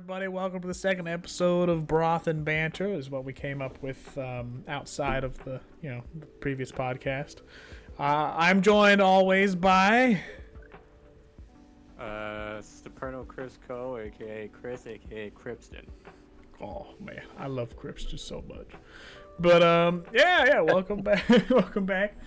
everybody? Welcome to the second episode of Broth and Banter. Is what we came up with outside of the previous podcast. I'm joined always by Supernal Chris Co, aka Chris, aka Cripston. Oh man, I love Crips just so much. But welcome back. Welcome back.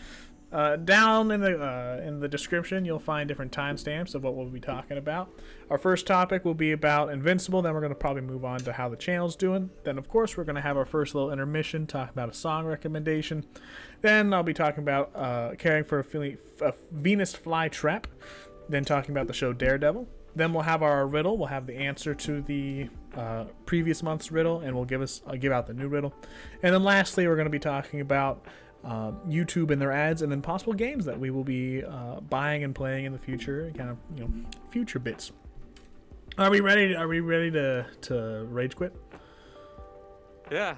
Down in the description, you'll find different timestamps of what we'll be talking about. Our first topic will be about Invincible. Then we're going to probably move on to how the channel's doing. Then, of course, we're going to have our first little intermission, talk about a song recommendation. Then I'll be talking about caring for a Venus flytrap. Then talking about the show DareDevil. Then we'll have our riddle. We'll have the answer to the previous month's riddle, and we'll give out the new riddle. And then lastly, we're going to be talking about YouTube and their ads, and then possible games that we will be buying and playing in the future, kind of future bits. Are we ready to rage quit? Yeah,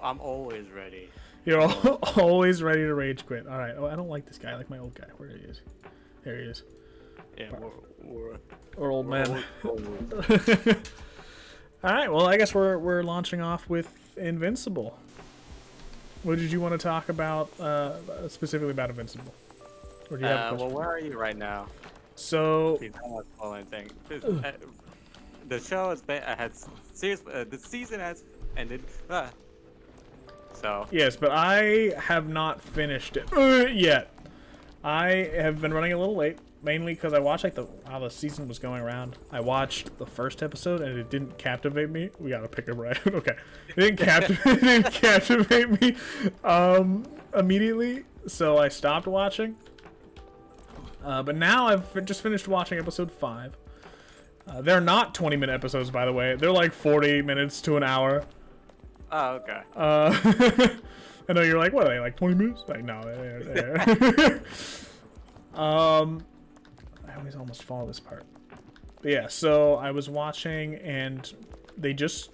I'm always ready. You're always ready to rage quit. All right. Oh, I don't like this guy. I like my old guy. Where he is? There he is. Yeah, we're old men. All right. Well, I guess we're launching off with Invincible. What did you want to talk about specifically about Invincible? Or do you have a question? Well, where are you right now? So the show the season has ended. So yes, but I have not finished it yet. I have been running a little late, mainly because I watched how the season was going around. I watched the first episode and it didn't captivate me. We gotta pick it right. Okay, it didn't captivate me immediately, so I stopped watching. But now I've just finished watching episode 5. They're not 20-minute episodes, by the way. They're like 40 minutes to an hour. Oh, okay. I know you're like, what are they, like 20 minutes? Like, no, they're I always almost follow this part. But yeah, so I was watching, and they just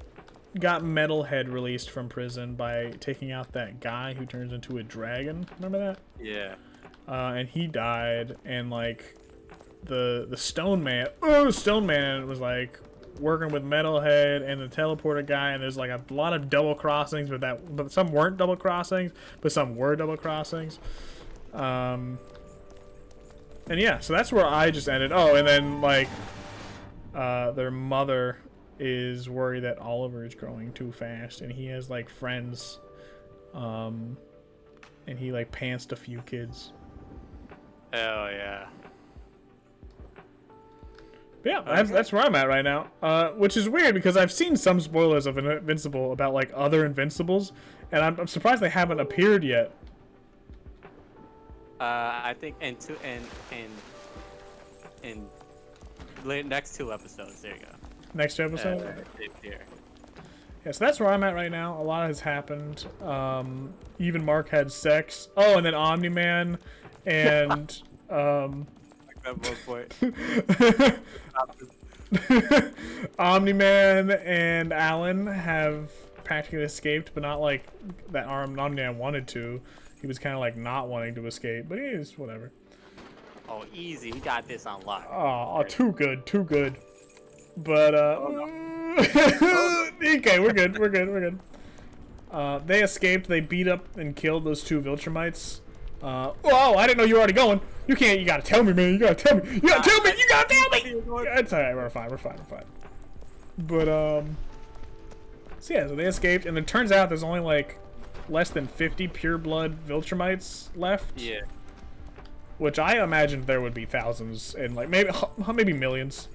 got Metalhead released from prison by taking out that guy who turns into a dragon. Remember that? Yeah. And he died, and like the Stone Man was like working with Metalhead and the teleporter guy, and there's like a lot of double crossings, but some weren't double crossings, but some were double crossings. And yeah, so that's where I just ended. Oh, and then like their mother is worried that Oliver is growing too fast, and he has like friends, and he like pantsed a few kids. Oh yeah. But yeah, that's where I'm at right now. Which is weird because I've seen some spoilers of Invincible about like other Invincibles, and I'm surprised they haven't appeared yet. I think in next 2 episodes. There you go. Next 2 episodes? Here. Yeah, so that's where I'm at right now. A lot has happened. Even Mark had sex. Oh, and then Omni-Man and Omni-Man and Alan have practically escaped, but not like that Omni-Man wanted to. He was kind of like not wanting to escape, but he is whatever. Oh, easy. We got this on lock. Oh, too good. But okay, we're good. They escaped. They beat up and killed those 2 Viltrumites. Oh, I didn't know you were already going. You gotta tell me, man. You gotta tell me. It's alright, we're fine. But, so yeah, so they escaped, and it turns out there's only like less than 50 pure blood Viltrumites left. Yeah. Which I imagined there would be thousands and like maybe millions.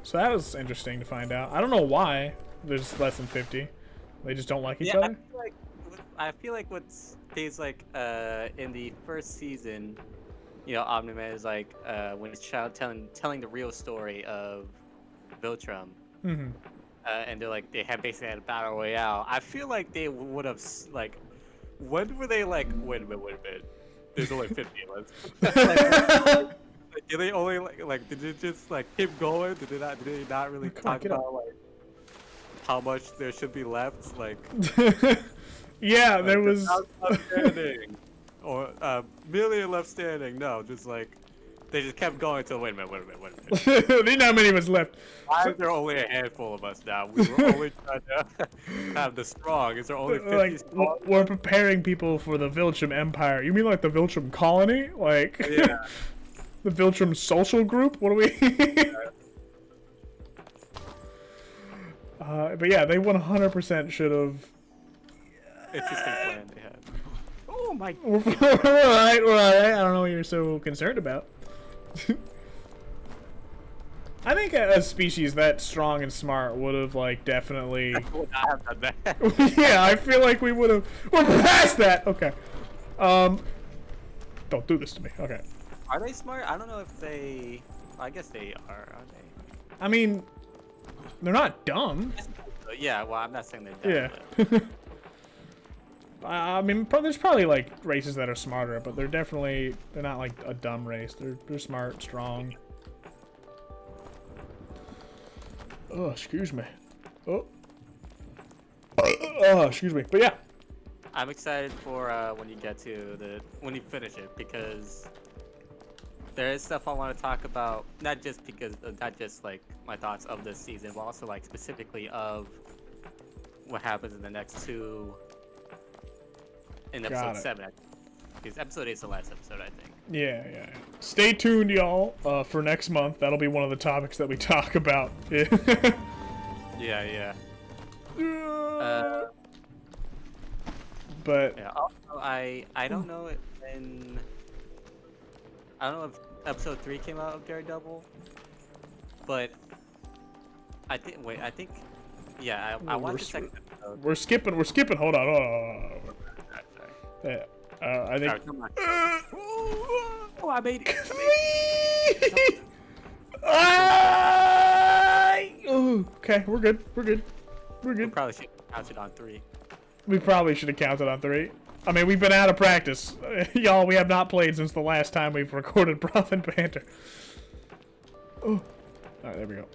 So that was interesting to find out. I don't know why there's less than 50. They just don't like each other. I feel like what's things like in the first season, Omni-Man is like when his child telling the real story of Viltrum. Mm-hmm. And they have basically had a battle royale. I feel like they would have when were they like wait a minute. There's only 50 left. Did they only did it just keep going? Did they not really talk about how much there should be left? Yeah, there was left standing or a million left standing. No, just They just kept going until wait a minute. There's not many of us left. Why is there only a handful of us now? We were only trying to have the strong. Is there only 50 Like, strong? we're preparing people for the Viltrum Empire. You mean like the Viltrum colony? Like, Yeah. the Viltrum social group? What are we? But yeah, they 100% should have. Interesting plan they had. Oh my. We're alright, we're alright. I don't know what you're so concerned about. I think a species that strong and smart would have, like, definitely. Would not have done that. Yeah, I feel like we would have. We're past that! Okay. Don't do this to me. Okay. Are they smart? I don't know if they. I guess they are. Are they? I mean, they're not dumb. Yeah. Well, I'm not saying they're dumb. Yeah. I mean, there's probably like races that are smarter, but they're not like a dumb race. They're smart, strong. Oh, excuse me. Oh, excuse me. But yeah, I'm excited for when you get to when you finish it, because there is stuff I want to talk about. Not just like my thoughts of this season, but also like specifically of what happens in the next two. In episode 7, because episode 8 is the last episode, I think. yeah. Stay tuned, y'all, for next month. That'll be one of the topics that we talk about. Yeah. But yeah. Also, I don't know if episode 3 came out of DareDevil, but I think yeah, I watched the second episode. We're skipping. Hold on. Yeah, I think. Oh, I made it. Okay, we're good. We probably should have counted on 3. We probably should have counted on 3. I mean, we've been out of practice. Y'all, we have not played since the last time we've recorded Broth Banter. Oh. Alright, there we go.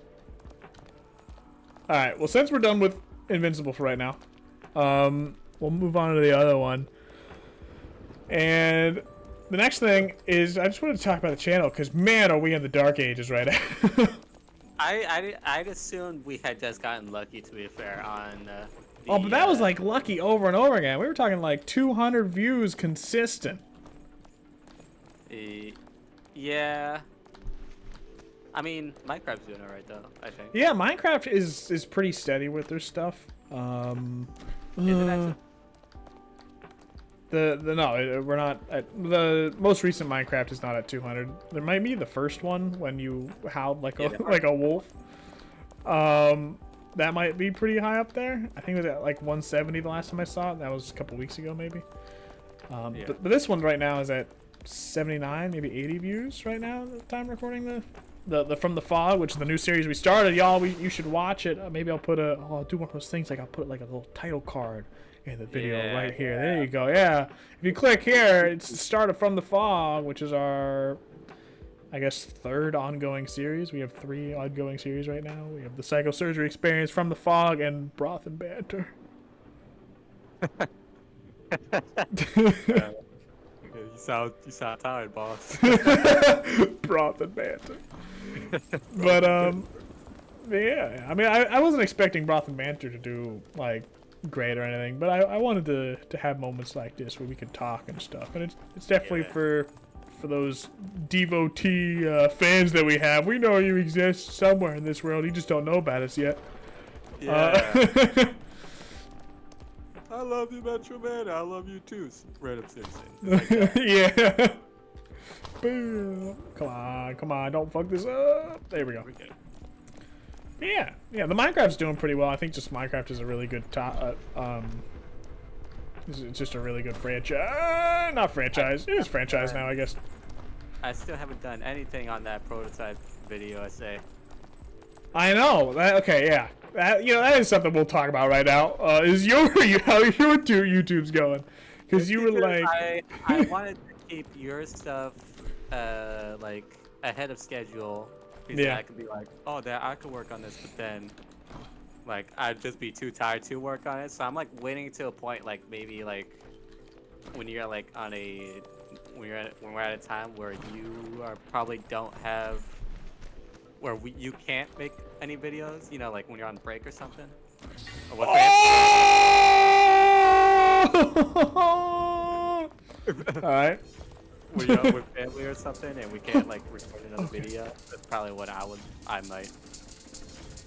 Alright, well, since we're done with Invincible for right now, we'll move on to the other one. And the next thing is, I just wanted to talk about the channel, because, man, are we in the dark ages right now. I'd assumed we had just gotten lucky, to be fair, on oh, but that was, like, lucky over and over again. We were talking, like, 200 views consistent. Yeah. I mean, Minecraft's doing alright, though, I think. Yeah, Minecraft is pretty steady with their stuff. We're not at the most recent Minecraft is not at 200. There might be the first one when you howled like a wolf. That might be pretty high up there. I think it was at like 170 the last time I saw it. That was a couple weeks ago maybe. But this one right now is at 79, maybe 80 views right now at the time recording the From the Fog, which is the new series we started. Y'all, you should watch it. Maybe I'll do one of those things, like I'll put like a little title card in the video right here. There you go. Yeah, if you click here, it's the start of From the Fog, which is our, I guess, 3rd ongoing series. We have 3 ongoing series right now. We have the Psychosurgery Experience, From the Fog, and Broth Banter. You sound tired, boss. Broth Banter. But yeah. I mean, I wasn't expecting Broth Banter to do like great or anything, but I wanted to have moments like this where we could talk and stuff, and it's definitely for those devotee fans that we have. We know you exist somewhere in this world. You just don't know about us yet. Yeah. I love you, Metro Man. I love you too, random citizen. Yeah. Boom. Come on, don't fuck this up. There we go. Yeah, the Minecraft's doing pretty well. I think just Minecraft is a really good it's just a really good franchise. Not franchise. It is franchise now, I guess. I still haven't done anything on that prototype video, I say. I know. Okay, yeah. That is something we'll talk about right now. Is how your YouTube's going? Because you were like, I wanted to keep your stuff like ahead of schedule, because I could be like, oh, I could work on this, but then like I'd just be too tired to work on it. So I'm like waiting to a point, like maybe like when you're like on a when we're at a time where you are probably don't have, where you can't make any videos. You know, like when you're on break or something. Or what Alright. When you're with family or something, and we can't like record another video. That's probably what I might.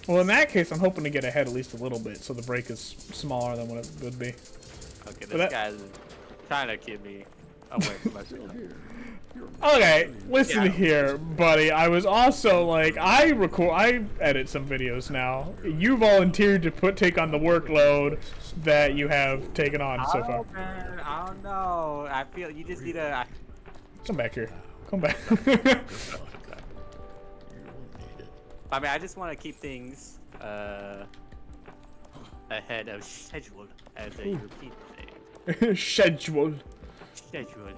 Well, in that case, I'm hoping to get ahead at least a little bit, so the break is smaller than what it would be. Okay, this guy's trying to keep me away from my shoulder. Okay, listen here, buddy. I was also like, I edit some videos now. You volunteered to take on the workload that you have taken on so far. Man, I don't know. I feel you just need to. Come back here. Come back. I mean, I just want to keep things ahead of schedule, as a European thing. Schedule. Schedule.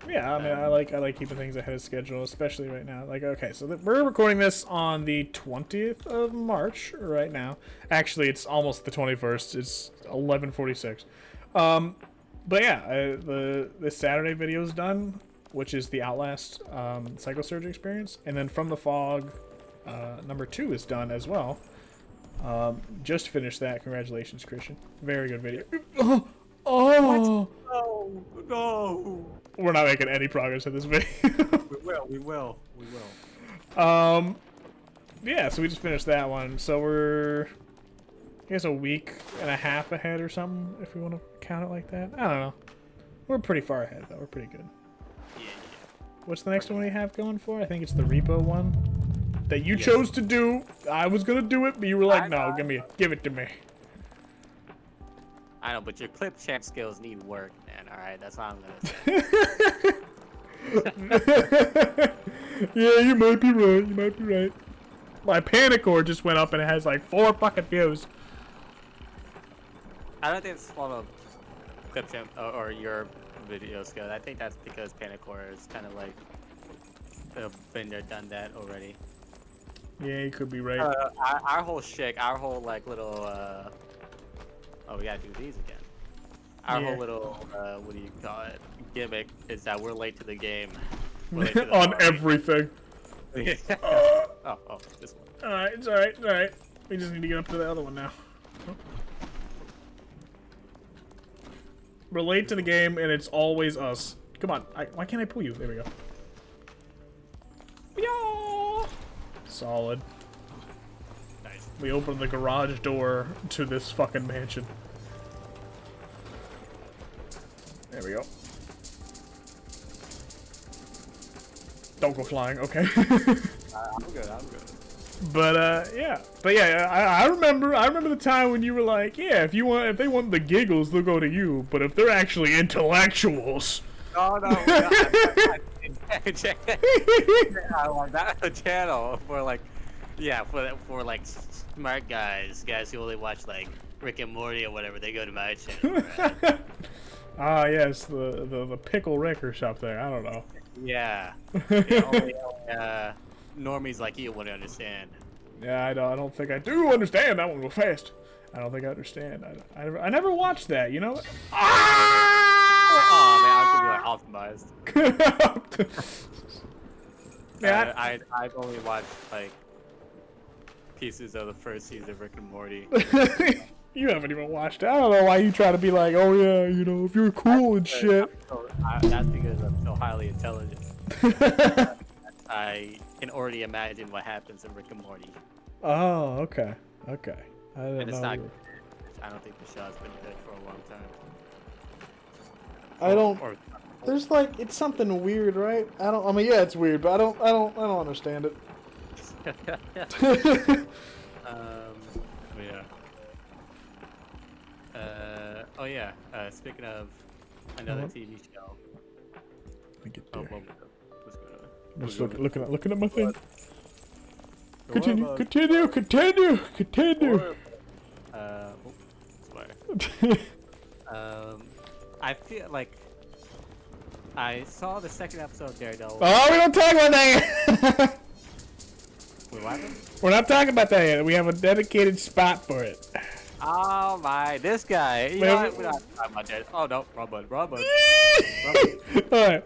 Yeah, I mean, I like keeping things ahead of schedule, especially right now. Like, okay, so we're recording this on the 20th of March right now. Actually, it's almost the 21st. It's 11:46. But yeah, the Saturday video is done, which is the Outlast Psychosurge experience, and then From the Fog number 2 is done as well. Just finished that. Congratulations, Christian. Very good video. Oh! No, no. We're not making any progress in this video. We will. Yeah, so we just finished that one. So we're, I guess, a week and a half ahead or something, if we want to count it like that. I don't know. We're pretty far ahead, though. We're pretty good. Yeah. What's the next one we have going for? I think it's the repo one that you chose to do. I was gonna do it, but you were like, "No, give it to me." I know, but your clip champ skills need work, man. All right, that's all I'm gonna say. Yeah, you might be right. You might be right. My panic core just went up and it has like 4 fucking views. I don't think it's fault of clip champ or your video skills. I think that's because panic core is kind of like been there, done that already. Yeah, you could be right. Our whole shtick, our whole like little oh, we gotta do these again. Our whole little what do you call it, gimmick is that we're late to the game. We're late to the On everything. oh, this one. Alright, it's alright, it's alright. We just need to get up to the other one now. We're late to the game and it's always us. Come on, why can't I pull you? There we go. Yeah. Solid. Nice. We opened the garage door to this fucking mansion. There we go. Don't go flying, okay. I'm good. But yeah. I remember the time when you were like, yeah, if they want the giggles, they'll go to you. But if they're actually intellectuals. No. Not a channel for like, yeah, for like smart guys who only watch like Rick and Morty or whatever. They go to my channel. Right? Ah, yes, the pickle record shop there. I don't know. Yeah. Only normies like you wouldn't understand. Yeah, I don't think I do understand that one real fast. I don't think I understand. I never watched that. You know? Oh man, I was gonna be like optimized. Yeah, I've only watched like pieces of the first season of Rick and Morty. You haven't even watched it. I don't know why you try to be like, oh yeah, you know, if you're cool and shit. That's because I'm so highly intelligent. I can already imagine what happens in Rick and Morty. Oh, okay. I didn't know. I don't think the show has been good for a long time. I don't. There's like, it's something weird, right? I mean, yeah, it's weird, but I don't understand it. Oh yeah. Speaking of another TV show. Let me get Oh, there. I'm just looking at my thing. Continue. Sorry. I feel like I saw the second episode of DareDevil. Oh, we don't talk about that. Wait, what? We're not talking about that yet. We have a dedicated spot for it. Oh my, this guy. You know what? We're not talking about that. Oh no, wrong button, wrong button. All right.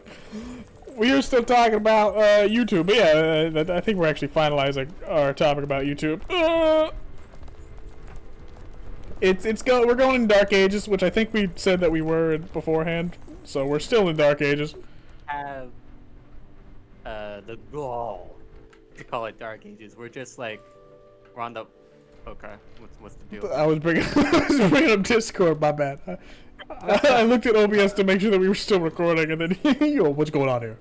We are still talking about YouTube. But yeah, I think we're actually finalizing our topic about YouTube. We're going in Dark Ages, which I think we said that we were beforehand. So we're still in Dark Ages. Have the goal to call it Dark Ages. We're just like we're on the. Okay, what's the deal? I was bringing up Discord. My bad. I looked at OBS to make sure that we were still recording, and then yo, what's going on here?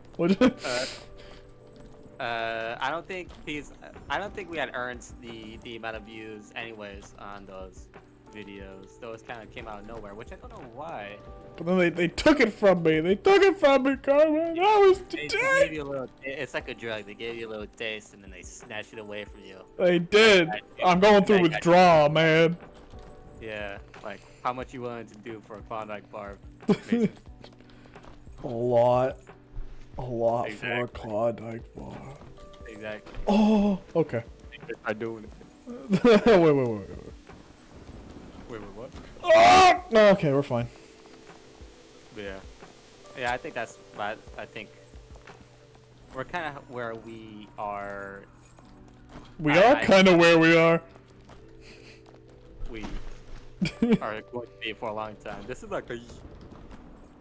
I don't think we had earned the amount of views anyways on those videos. Those kind of came out of nowhere, which I don't know why. But then they took it from me. They took it from me, Carmen. That was They gave you a little. It's like a drug. They gave you a little taste, and then they snatched it away from you. They did. I'm going through withdrawal, man. Yeah, like how much you willing to do for a Klondike bar? A lot Exactly. for a Klondike bar. Exactly. Oh, okay. They're doing it. Wait. Wait, what? Oh! Okay, we're fine. Yeah, I think that's. I think we're kind of where we are. We are kind of where we are. We are going to be for a long time. This is like this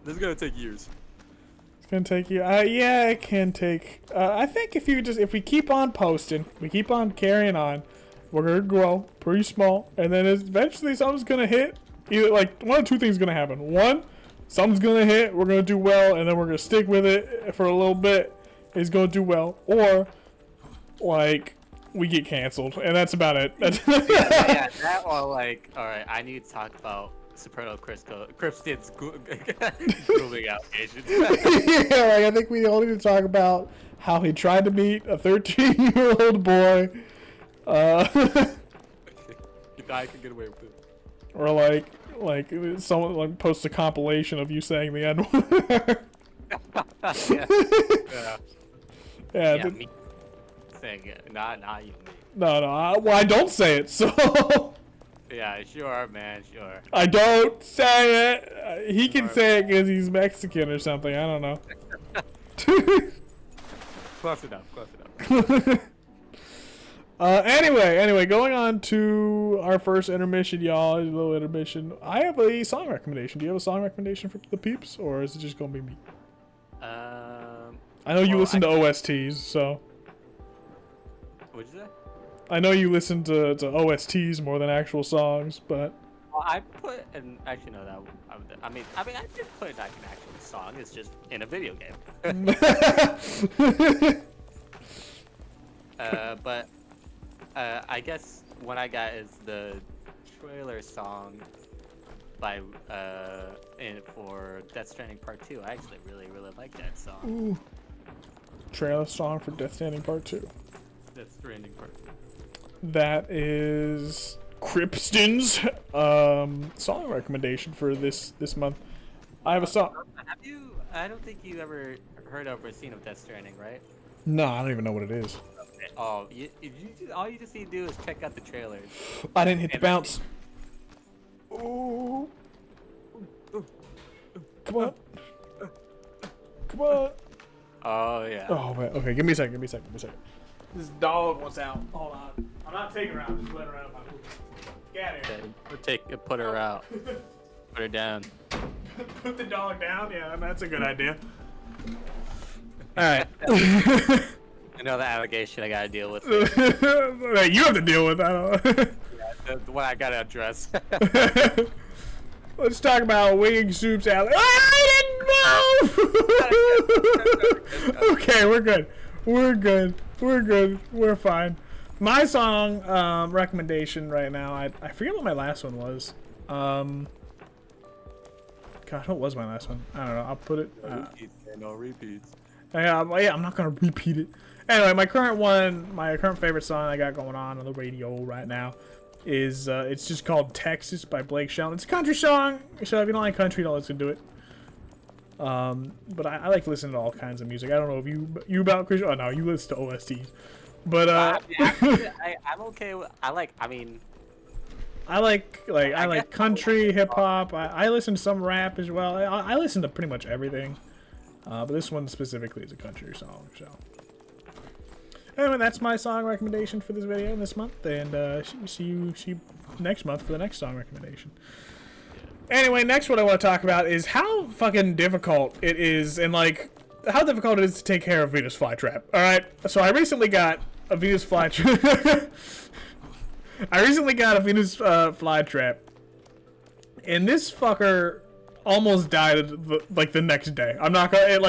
is gonna take years. It's gonna take you. Yeah, it can take. I think if we keep on posting, we keep on carrying on, we're gonna grow pretty small, and then eventually something's gonna hit. Either like one of two things is gonna happen. One, something's gonna hit, we're gonna do well, and then we're gonna stick with it for a little bit. It's gonna do well, or like we get canceled, and that's about it. Yeah, that or like, all right, I need to talk about Soprano Crispton's grooming allegations. Yeah, like I think we all need to talk about how he tried to meet a 13-year-old boy. The guy can get away with it. Or like someone like posts a compilation of you saying the N-word. Yeah. Yeah. Me saying it. Not you. No. I don't say it. So. Yeah, sure, man, sure. I don't say it. He can say it because he's Mexican or something. I don't know. Close enough. Anyway, going on to our first intermission, y'all. A little intermission. I have a song recommendation. Do you have a song recommendation for the peeps, or is it just gonna be me? I know you listen to OSTs, so. What'd you say? I know you listen to OSTs more than actual songs, but. Well, I put an actually no that I mean I did put it like an actual song. It's just in a video game. But I guess what I got is the trailer song by for Death Stranding Part 2. I actually really like that song. Ooh. Trailer song for Death Stranding Part 2. Death Stranding Part 2. That is Cripston's song recommendation for this month. I have a song. Have you? I don't think you ever heard of or seen of Death Stranding, right? No, I don't even know what it is. Okay. Oh, all you just need to do is check out the trailers. I didn't hit the bounce. Ooh. Come on. Come on. Oh yeah. Oh man. Okay, give me a second. This dog wants out. Hold on. I'm not taking her out. Just let her out of my poop. Get out of here. Okay, put her out. Put her down. Put the dog down? Yeah, that's a good idea. Alright. Another allegation I gotta deal with. Hey, you have to deal with that. Yeah, the one I gotta address. Let's talk about WingingSoup's allegation. I didn't know! Okay, we're good. We're fine. My song recommendation right now, I forget what my last one was. God, what was my last one? I don't know. I'll put it. No repeats. Yeah, I'm not gonna repeat it. Anyway, my current favorite song I got going on the radio right now is it's just called Texas by Blake Shelton. It's a country song, so if you don't like country, don't listen to it. But I like listening to all kinds of music. I don't know if you about Christian. Oh no, you listen to OSTs. But I'm okay with. I mean, I like country, hip hop. I listen to some rap as well. I listen to pretty much everything. But this one specifically is a country song. So anyway, that's my song recommendation for this video this month, and see you next month for the next song recommendation. Anyway, next what I want to talk about is how fucking difficult it is, and like how difficult it is to take care of Venus flytrap. All right, so I recently got a Venus flytrap. Flytrap, and this fucker almost died like the next day. I'm not gonna it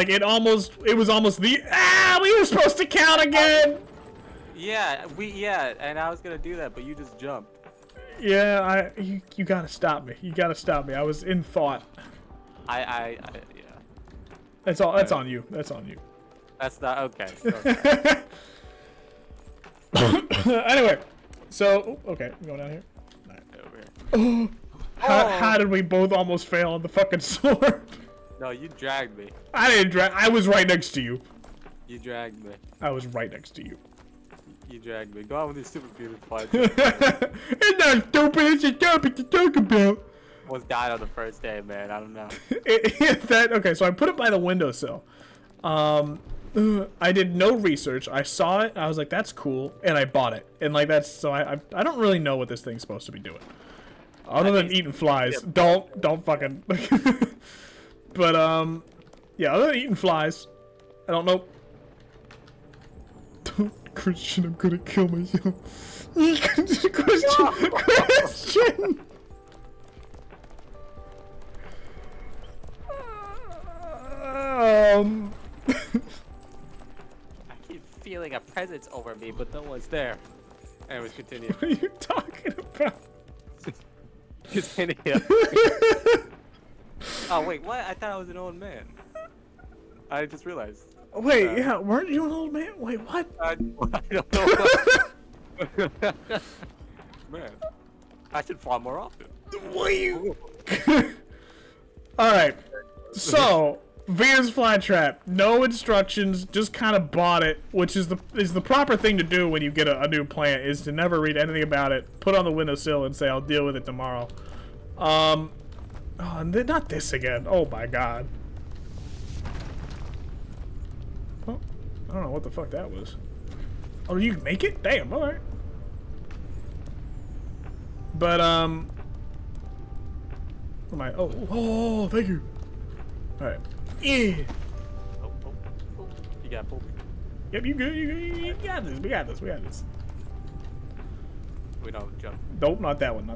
was almost we were supposed to count again. Yeah, and I was gonna do that, but you just jumped. Yeah, you gotta stop me. You gotta stop me. I was in thought. Yeah. That's on you. That's on you. That's not okay. Anyway, so okay, we going down here. Right. Over here. How did we both almost fail on the fucking sword? No, you dragged me. I didn't drag. I was right next to you. You dragged me. I was right next to you. You dragged me. Go on with your stupid Venus flytrap. It's not stupid. It's a topic to talk about. Almost died on the first day, man. I don't know. Okay, so I put it by the windowsill. I did no research. I saw it. I was like, "That's cool," and I bought it. And like that's so I don't really know what this thing's supposed to be doing, other than eating flies. Don't fucking. But yeah, other than eating flies, I don't know. Christian, I'm gonna kill myself. Christian. I keep feeling a presence over me, but no one's there. Anyways, continue. What are you talking about? Continue. Oh wait, what? I thought I was an old man. I just realized. Wait, yeah, weren't you an old man? Wait, what? I don't know. Man, I should farm more often. What are you? Alright, so, Venus flytrap, no instructions, just kind of bought it, which is the proper thing to do when you get a new plant, is to never read anything about it, put it on the windowsill and say, I'll deal with it tomorrow. Oh, not this again. Oh my god. Oh, I don't know what the fuck that was. Oh, you can make it? Damn, alright. But, oh, thank you. Alright. Yeah. Oh, you got pulled. Yep, you good, you got this, we got this. We don't jump. Nope, not that one.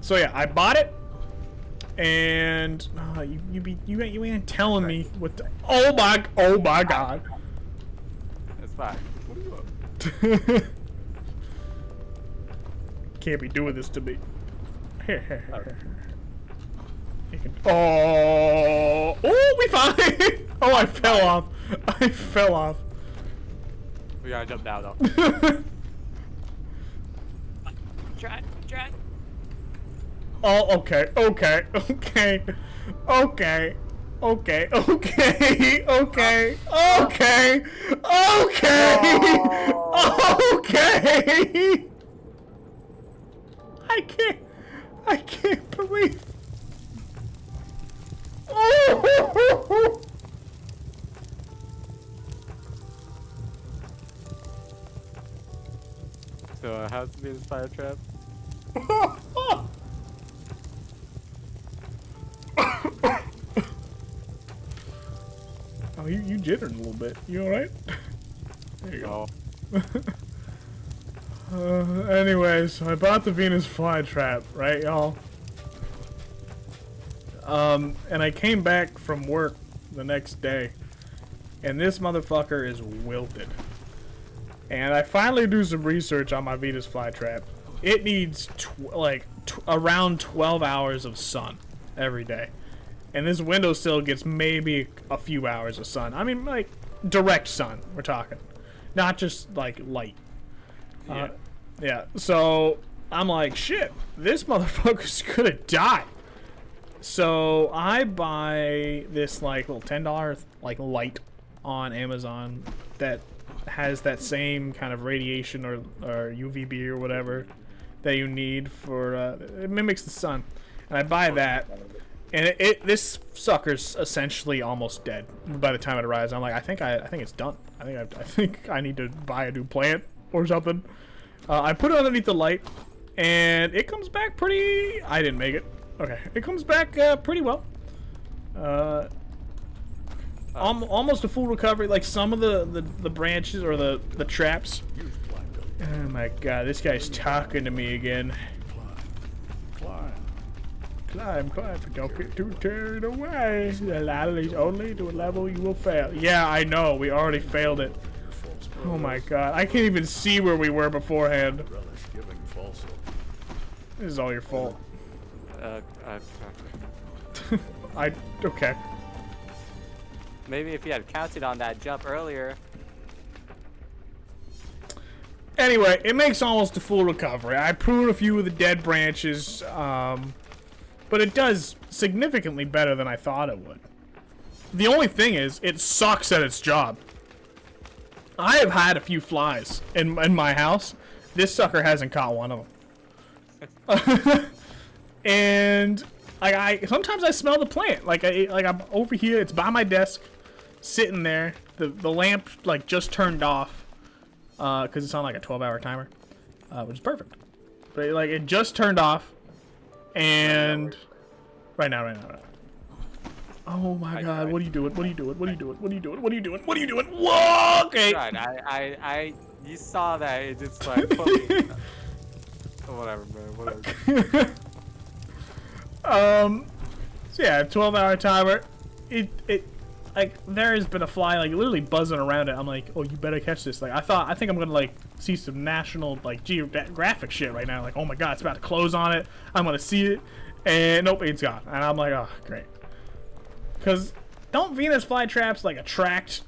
So yeah, I bought it, and you ain't telling me what the, oh my god. That's fine. What are you up? Can't be doing this to me. We fine. Oh, I fell off. We gotta jump down though. Try. Oh, okay. I can't believe. Oh! So how's it being fire trap? Oh, you jittered a little bit. You alright? There you go. Anyway, so I bought the Venus flytrap, right, y'all? And I came back from work the next day, and this motherfucker is wilted. And I finally do some research on my Venus flytrap. It needs around 12 hours of sun every day. And this windowsill gets maybe a few hours of sun. I mean, like, direct sun, we're talking. Not just, like, light. Yeah. Yeah, so I'm like, shit, this motherfucker's gonna die. So I buy this, like, little $10, like, light on Amazon that has that same kind of radiation or UVB or whatever that you need for it mimics the sun, and I buy that, and this sucker's essentially almost dead by the time it arrives. I'm like, I think it's done. I think I need to buy a new plant or something. I put it underneath the light, and it comes back pretty. I didn't make it. Okay, it comes back pretty well. Almost a full recovery. Like some of the branches or the traps. Oh my god, this guy's talking to me again. Climb, but don't get too carried away. The ladder is only to a level you will fail. Yeah, I know. We already failed it. Oh my god, I can't even see where we were beforehand. This is all your fault. Okay. Maybe if you had counted on that jump earlier. Anyway, it makes almost a full recovery. I pruned a few of the dead branches, but it does significantly better than I thought it would. The only thing is, it sucks at its job. I have had a few flies in my house. This sucker hasn't caught one of them. And sometimes I smell the plant. Like I'm over here. It's by my desk, sitting there. The lamp like just turned off. Because it's on like a 12-hour timer, which is perfect. But like it just turned off, and right now. Oh my god! What are you doing? What are you doing? What are you doing? What are you doing? What are you doing? What are you doing? Whoa! Okay. Right, you saw that. It just like whatever, man. Whatever. So yeah, 12-hour timer. It like there has been a fly like literally buzzing around it. I'm like, oh, you better catch this. Like I think I'm gonna like see some national like geographic shit right now. Like, oh my god, it's about to close on it. I'm gonna see it, and nope, it's gone. And I'm like, oh great. Cause don't Venus flytraps like attract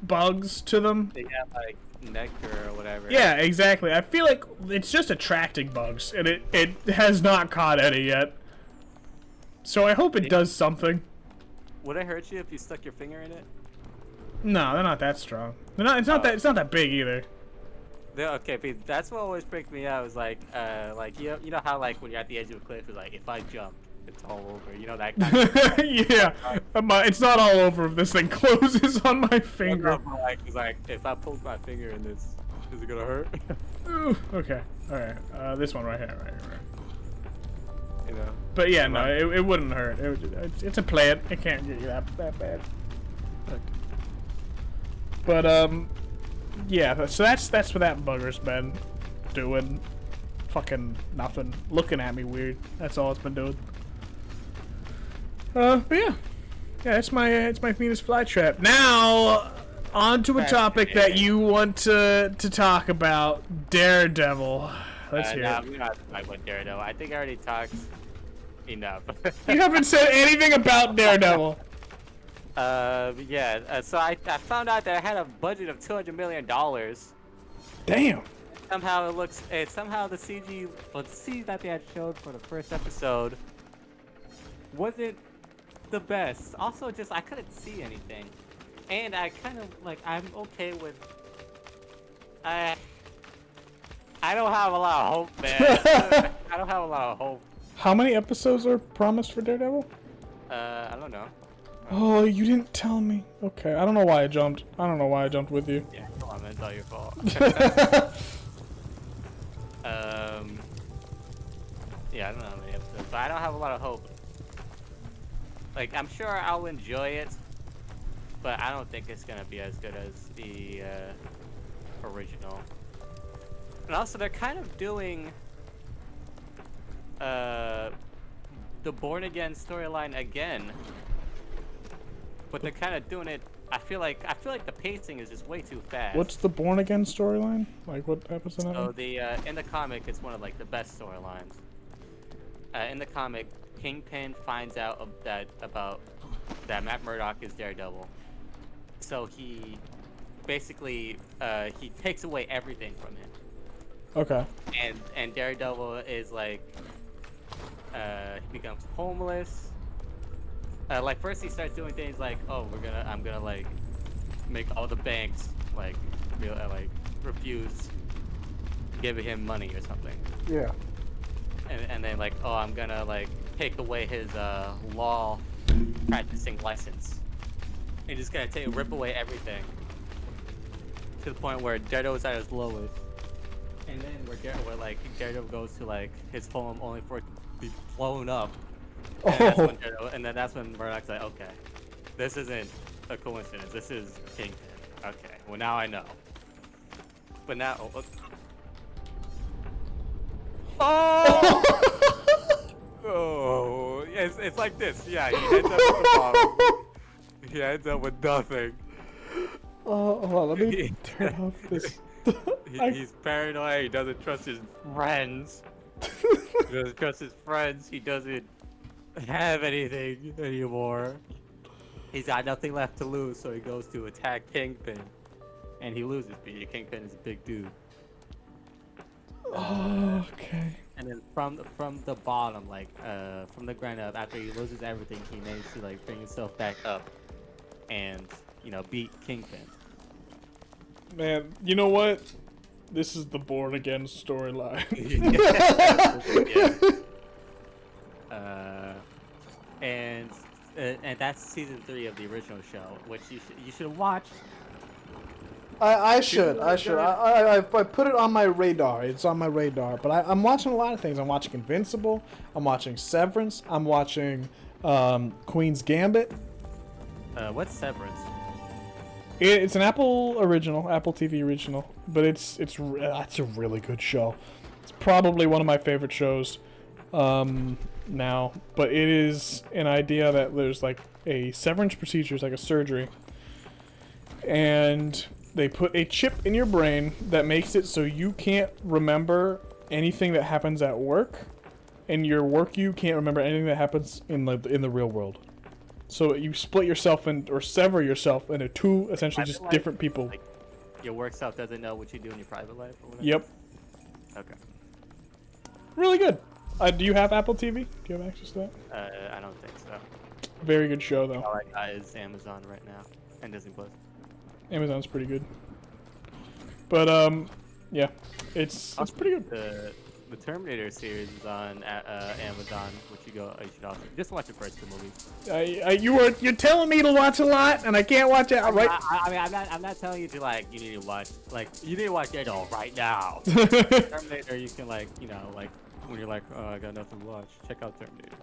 bugs to them? They have like nectar or whatever. Yeah, exactly. I feel like it's just attracting bugs, and it has not caught any yet. So I hope it does something. Would it hurt you if you stuck your finger in it? No, they're not that strong. It's not that big either. Okay, but that's what always freaked me out. Was like you know how like when you're at the edge of a cliff, it's like if I jump, it's all over. You know that kind of yeah, it's not all over if this thing closes on my finger. It's like if I poke my finger in this, is it gonna hurt? Ooh, okay, all right. This one right here, right. You know. But yeah, no, it wouldn't hurt. It's a plant. It can't get you that bad. Look. But yeah. So that's what that bugger's been doing. Fucking nothing. Looking at me weird. That's all it's been doing. But yeah, it's my Venus flytrap. Now on to a topic that you want to talk about. DareDevil. Let's hear it. We're not talking about DareDevil. I think I already talked enough. You haven't said anything about DareDevil. Yeah. So I found out that I had a budget of $200 million. Damn. Somehow it looks. Somehow the CG, well, the CG that they had showed for the first episode wasn't the best. Also, just I couldn't see anything, and I kind of like I'm okay with. I don't have a lot of hope, man. I don't have a lot of hope. How many episodes are promised for DareDevil? I don't know. Oh, you didn't tell me. Okay, I don't know why I jumped. With you. Yeah, come on, man, it's all your fault. Yeah, I don't know how many episodes, but I don't have a lot of hope. Like, I'm sure I'll enjoy it, but I don't think it's gonna be as good as the original. And also, they're kind of doing the Born Again storyline again, but they're kind of doing it. I feel like the pacing is just way too fast. What's the Born Again storyline? Like, what episode? So in the comic, it's one of like the best storylines. In the comic, Kingpin finds out that Matt Murdock is DareDevil. So he basically he takes away everything from him. Okay. And DareDevil is like he becomes homeless. Like first he starts doing things like, oh, I'm gonna like make all the banks like refuse giving him money or something. Yeah. and then like, oh, I'm gonna like take away his law practicing license. And just gonna rip away everything to the point where Daredevil's at his lowest. And then where like Daredevil goes to like his home only for it to be blown up. And then that's when Murdoch's like, okay, this isn't a coincidence. This is Kingpin. Okay, well now I know. But now, oh, it's like this. Yeah, he ends up with the bottom. He ends up with nothing. Oh, hold on, let me turn off this. He's paranoid. He doesn't trust his friends. He doesn't trust his friends. He doesn't have anything anymore. He's got nothing left to lose, so he goes to attack Kingpin, and he loses because Kingpin is a big dude. Oh, okay. And then from the bottom, like from the ground up, after he loses everything, he managed to like bring himself back up, and beat Kingpin. Man, you know what? This is the Born Again storyline. And that's season 3 of the original show, which you should watch. I should. I put it on my radar. It's on my radar. But I'm watching a lot of things. I'm watching Invincible. I'm watching Severance. I'm watching Queen's Gambit. What's Severance? It's an Apple original, Apple TV original. But it's a really good show. It's probably one of my favorite shows now. But it is an idea that there's like a severance procedure, it's like a surgery. And they put a chip in your brain that makes it so you can't remember anything that happens at work, and your work you can't remember anything that happens in the real world. So you split yourself or sever yourself into two essentially just life? Different people. Like, your work self doesn't know what you do in your private life or whatever? Yep. Okay. Really good. Do you have Apple TV? Do you have access to that? I don't think so. Very good show though. All I got is Amazon right now and Disney Plus. Amazon's pretty good. But yeah, it's pretty good. The Terminator series is on Amazon, which you should also just watch the first 2 movies. You're telling me to watch a lot, and I can't watch it. Right? I mean, I'm not telling you to you need to watch Daredevil right now. Terminator, you can when you're like, oh, I got nothing to watch, check out Terminator.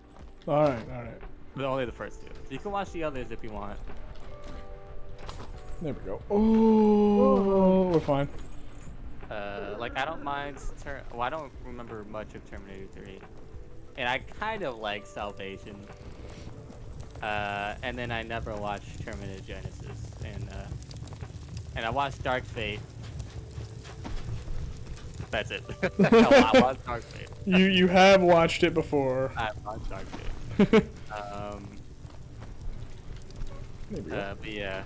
All right. But only the first 2. You can watch the others if you want. There we go. Oh, we're fine. I don't mind. I don't remember much of Terminator 3, and I kind of like Salvation. And then I never watched Terminator Genesis, and I watched Dark Fate. That's it. I watched Dark Fate. You have watched it before. I watched Dark Fate. But yeah.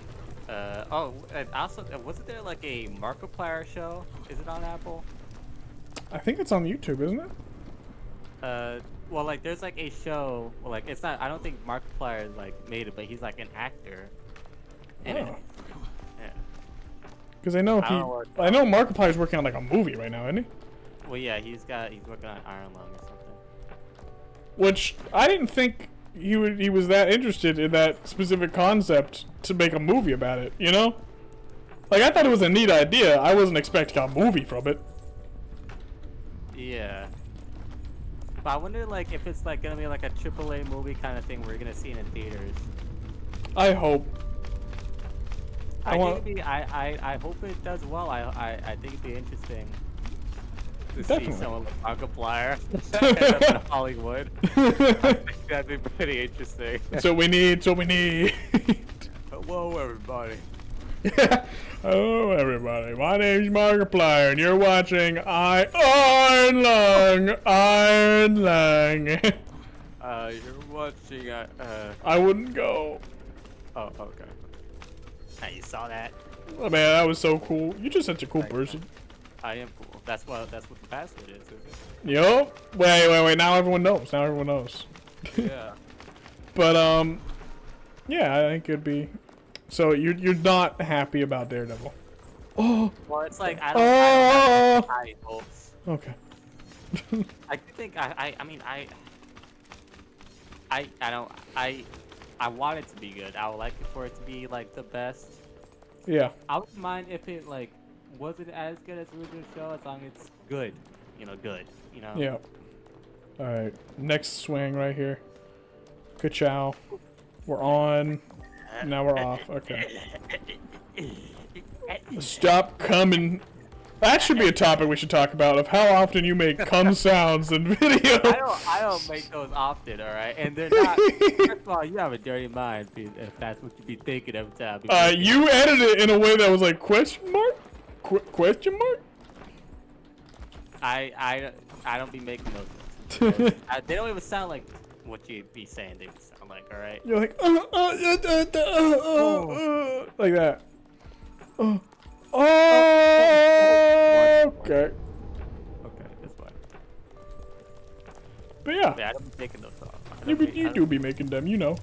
And also, wasn't there like a Markiplier show? Is it on Apple? I think it's on YouTube, isn't it? Well, like there's like a show. Well, like it's not. I don't think Markiplier made it, but he's like an actor. In it. Yeah. Because I know Markiplier's working on like a movie right now, isn't he? Well, yeah, he's working on Iron Lung or something. Which I didn't think he was that interested in that specific concept to make a movie about it, you know? Like, I thought it was a neat idea. I wasn't expecting a movie from it. Yeah. But I wonder, if it's, gonna be, a AAA movie kind of thing we're gonna see in theaters. I hope. I hope it does well. I think it'd be interesting to see someone like Markiplier in Hollywood. I think that'd be pretty interesting. So we need. Hello, everybody. Hello, everybody. My name's Markiplier, and you're watching Iron Lung. You're watching. I wouldn't go. Oh, okay. Hey, you saw that? Oh, man, that was so cool. You're just such a cool person. I am cool. That's what the password is, isn't it? Yo. Wait. Now everyone knows. Yeah. But yeah, I think it'd be. So you're not happy about Daredevil? Oh. Well, it's I don't have high hopes. Okay. I think I mean I don't I want it to be good. I would like it for it to be like the best. Yeah. I wouldn't mind if it like wasn't as good as the original show as long as it's good. Good. Yeah. All right. Next swing right here. Ka-chow. We're on. Now we're off. Okay. Stop coming. That should be a topic we should talk about, of how often you make cum sounds in video. I don't make those often, all right? And they're not. First of all, you have a dirty mind if that's what you be thinking every time. You edited it in a way that was like question mark? Question mark? I don't be making those. They don't even sound like what you'd be saying they would sound like, all right? You're like, like that. Okay. Okay, that's fine. But yeah, I don't be making those songs. you do be making them, you know.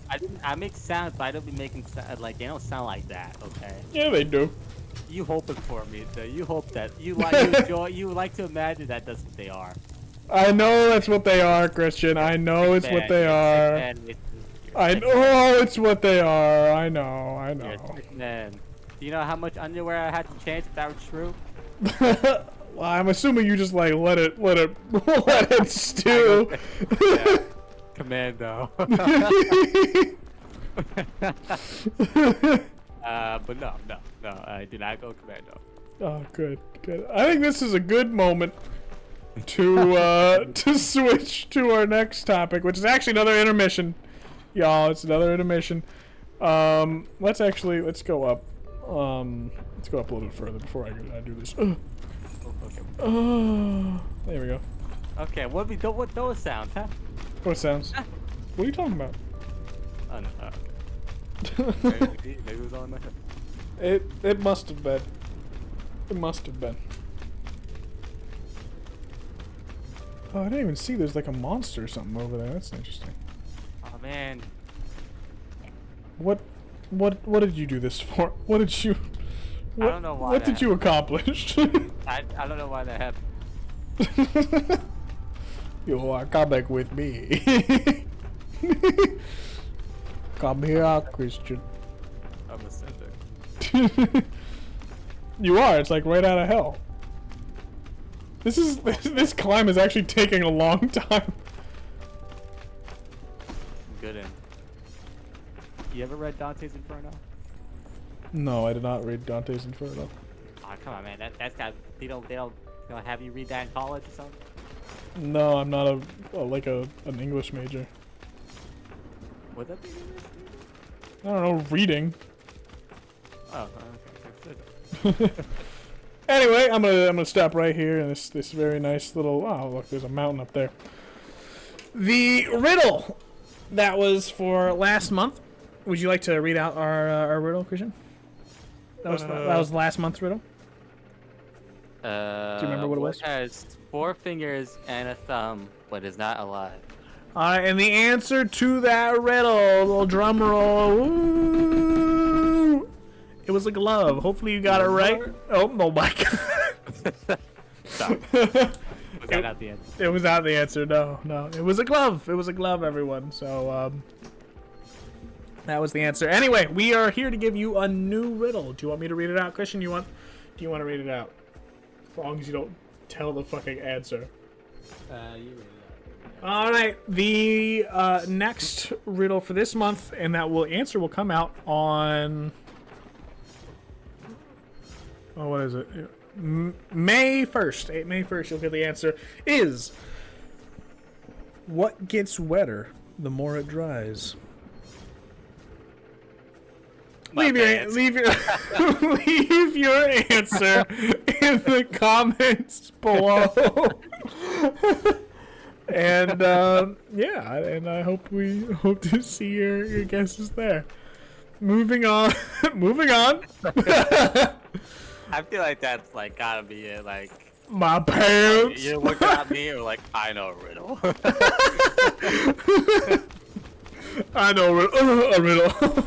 I make sounds, but I don't be making like they don't sound like that. Okay. Yeah, they do. You hoping for me? Though. You hope that you like to imagine that that's what they are. I know that's what they are, Christian. I know it's what they are. I know it's what they are. I know. Man, do you know how much underwear I had to change if that was true? Well, I'm assuming you just like let it stew. Yeah. Commando. But no, I did not go commando. Oh, good. I think this is a good moment to switch to our next topic, which is actually another intermission. Y'all, it's another intermission. Let's go up. Let's go up a little bit further before I do this. Okay. There we go. Okay, what those sounds, huh? What sounds? What are you talking about? Oh, no, maybe it was on my head. It must have been. It must have been. Oh, I didn't even see there's like a monster or something over there. That's interesting. Oh man. What did you do this for? What did you? I don't know why. What did you accomplish? I don't know why that happened. You are coming with me. Come here, Christian. I'm ascending. You are. It's like right out of hell. This climb is actually taking a long time. Good end. You ever read Dante's Inferno? No, I did not read Dante's Inferno. Oh, come on, man. That's got. They don't have you read that in college or something? No, I'm not an English major. Would that be English? I don't know, reading. Oh, okay. Anyway, I'm gonna stop right here in this very nice little. Oh, look, there's a mountain up there. The riddle that was for last month. Would you like to read out our riddle, Christian? That was last month's riddle. Do you remember what it was? What has 4 fingers and a thumb, but is not alive? Alright, and the answer to that riddle, little drum roll. Ooh, it was a glove. Hopefully you got it right. Oh my god. Stop. Was that not the answer? It was not the answer. No. It was a glove. It was a glove, everyone. So, that was the answer. Anyway, we are here to give you a new riddle. Do you want me to read it out, Christian? Do you want to read it out? As long as you don't tell the fucking answer. You read it out. All right, the next riddle for this month, and that will come out on. Oh, what is it? May 1st. May 1st, you'll get the answer. Is what gets wetter the more it dries? Leave your leave your answer in the comments below. And yeah, and I hope to see your guesses there. Moving on. I feel like that's like gotta be it. Like my pants. You're looking at me or like I know a riddle. I know a riddle.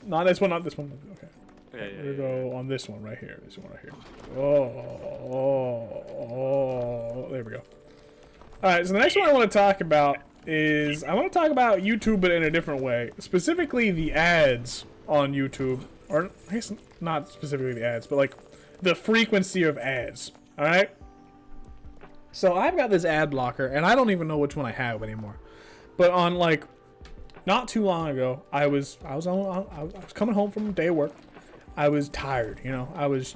Not this one. Okay. We're gonna go on this one right here. This one right here. Oh, there we go. All right, so the next one I want to talk about is I want to talk about YouTube, but in a different way. Specifically, the ads on YouTube, or I guess not specifically the ads, but like the frequency of ads. All right. So I've got this ad blocker, and I don't even know which one I have anymore. But on like not too long ago, I was coming home from a day of work. I was tired, you know. I was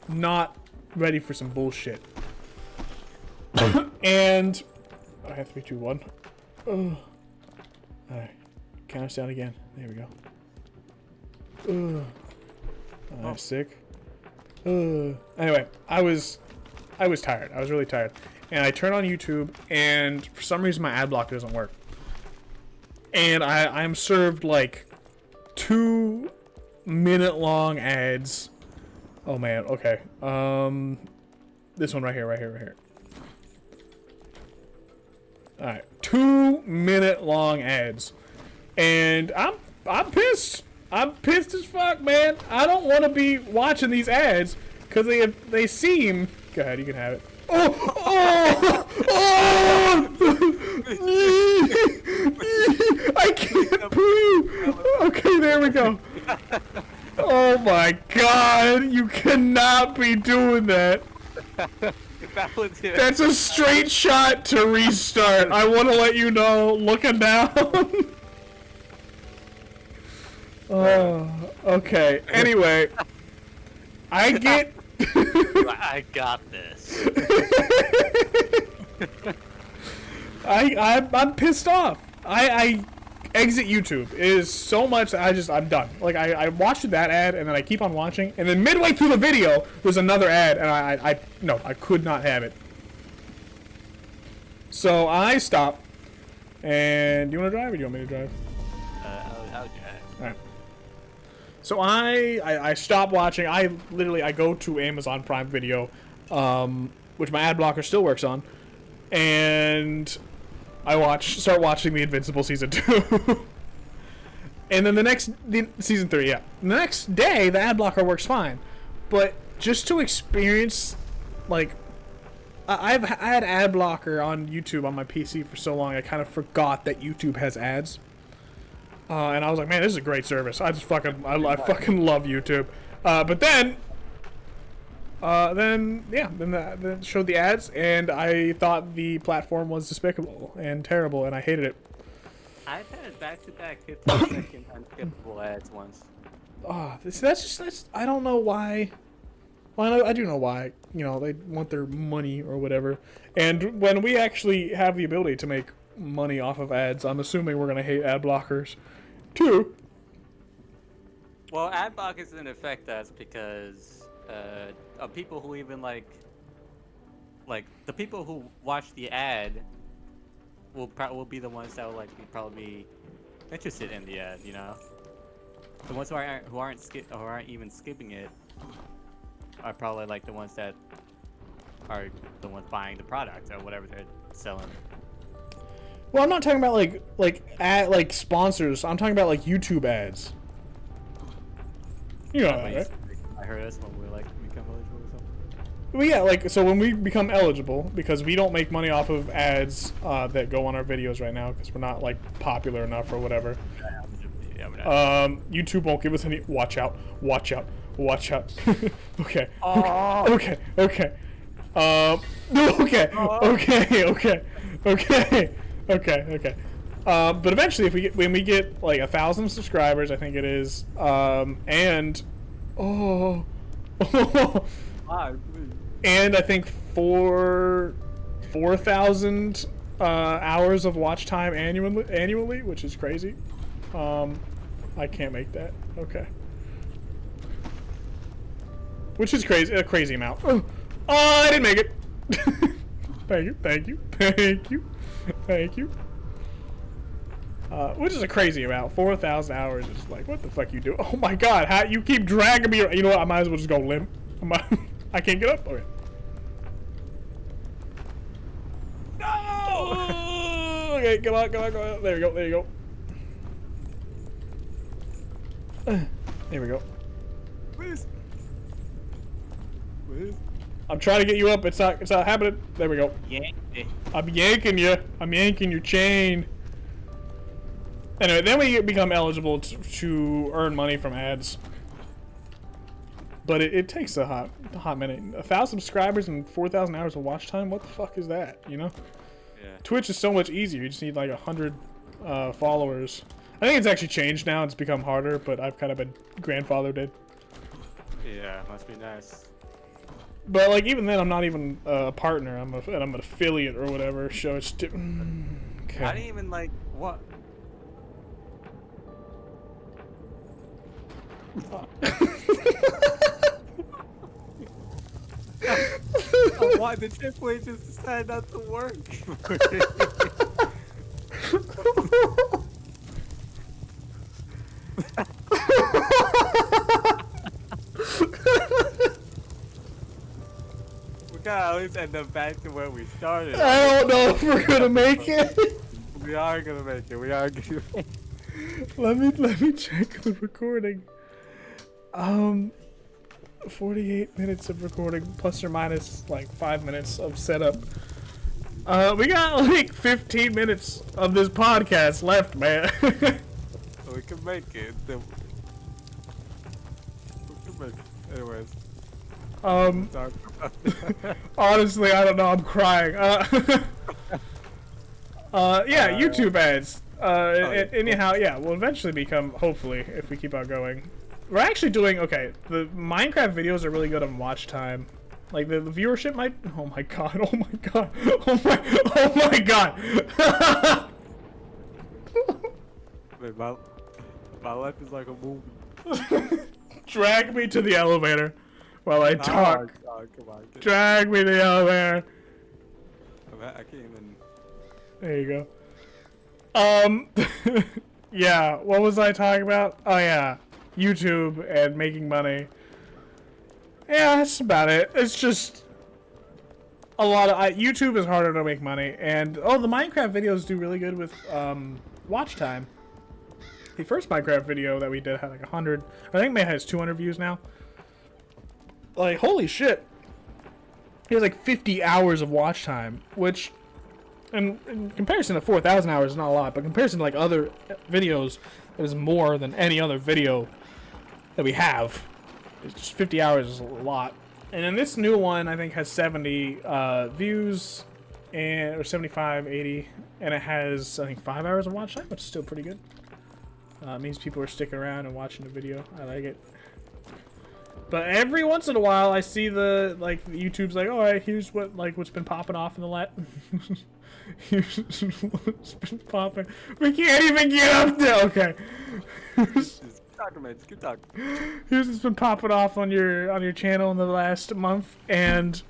not ready for some bullshit. And I have 3, 2, 1. All right, count us down again. There we go. I'm sick. Anyway, I was tired. I was really tired, and I turn on YouTube, and for some reason my ad block doesn't work. And I'm served like 2-minute long ads. Oh man, okay. This one right here. Alright, 2-minute long ads. And I'm pissed. I'm pissed as fuck, man. I don't want to be watching these ads because they seem. Go ahead, you can have it. I can't breathe. Okay, there we go. Oh my god, you cannot be doing that. That's a straight shot to restart. I want to let you know, looking down. Oh, okay. Anyway, I get. I got this. I'm pissed off. I exit YouTube. It is so much that I'm done. Like I watched that ad and then I keep on watching, and then midway through the video there's another ad, and I could not have it. So I stop. And do you want to drive, or do you want me to drive? I'll drive. All right. So I stop watching. I go to Amazon Prime Video, which my ad blocker still works on, and I start watching the Invincible season 2. And then the season 3, yeah. The next day the ad blocker works fine, but just to experience, like, I had ad blocker on YouTube on my PC for so long I kind of forgot that YouTube has ads. And I was like, man, this is a great service. I fucking love YouTube. But then that showed the ads, and I thought the platform was despicable and terrible, and I hated it. I've had back-to-back 15-second unskippable ads once. That's I don't know why. Well, I do know why. You know, they want their money or whatever. And when we actually have the ability to make money off of ads, I'm assuming we're gonna hate ad blockers too. Well, ad blockers didn't affect us because of people who even like the people who watch the ad will be the ones that will probably be interested in the ad, you know. The ones who aren't even skipping it are probably like the ones that are the ones buying the product or whatever they're selling. Well, I'm not talking about like sponsors. I'm talking about like YouTube ads. You know that, right? I heard us when we become eligible or something. Well, yeah, so when we become eligible, because we don't make money off of ads that go on our videos right now, because we're not popular enough or whatever. YouTube won't give us any. Watch out! Okay. Okay. But eventually, when we get like 1,000 subscribers, I think it is, and and I think 4,000 hours of watch time annually, which is crazy. I can't make that. Okay. Which is crazy, a crazy amount. Oh, I didn't make it. Thank you. Which is a crazy amount. 4,000 hours is like, what the fuck you do? Oh my god, how you keep dragging me? You know what? I might as well just go limp. I can't get up. Okay. No! Okay, come on. There we go. There we go. Please. Please. I'm trying to get you up. It's not happening. There we go. Yank it. I'm yanking you. I'm yanking your chain. Anyway, then we become eligible to earn money from ads. But it takes a hot minute. 1,000 subscribers and 4,000 hours of watch time. What the fuck is that? You know? Yeah. Twitch is so much easier. You just need like 100 followers. I think it's actually changed now. It's become harder, but I've kind of been grandfathered in. Yeah, must be nice. But like even then, I'm not even a partner. I'm an affiliate or whatever. So it's okay. I didn't even like what. Why the checkpoint just decided not to work? We gotta at least end up back to where we started. I don't know if we're gonna make it. We are gonna make it. We are gonna make it. Let me check the recording. 48 minutes of recording, plus or minus like 5 minutes of setup. We got like 15 minutes of this podcast left, man. We can make it. We can make it. Anyways. Talk about it. Honestly, I don't know. I'm crying. Yeah, YouTube ads. Anyhow, yeah, we'll eventually become, hopefully, if we keep on going. We're actually doing, okay, the Minecraft videos are really good on watch time. Like, the viewership might, oh my god, oh my god, oh my god. Wait, my life is like a movie. Drag me to the elevator while I talk. Oh, come on. Drag me to the elevator. I can't even. There you go. Yeah, what was I talking about? Oh yeah, YouTube and making money. Yeah, that's about it. It's just a lot of YouTube is harder to make money, and the Minecraft videos do really good with watch time. The first Minecraft video that we did had like 100. I think it has 200 views now. Like holy shit! He has like 50 hours of watch time, which, in comparison to 4,000 hours, is not a lot. But in comparison to like other videos, it is more than any other video that we have. It's just 50 hours is a lot. And then this new one, I think, has 70 views, or 75, 80, and it has, I think, 5 hours of watch time, which is still pretty good. It means people are sticking around and watching the video. I like it. But every once in a while, I see YouTube's like, all right, here's what's been popping off in the here's what's been popping. We can't even get up there. Okay. Keep talking. Here's what's been popping off on your channel in the last month, and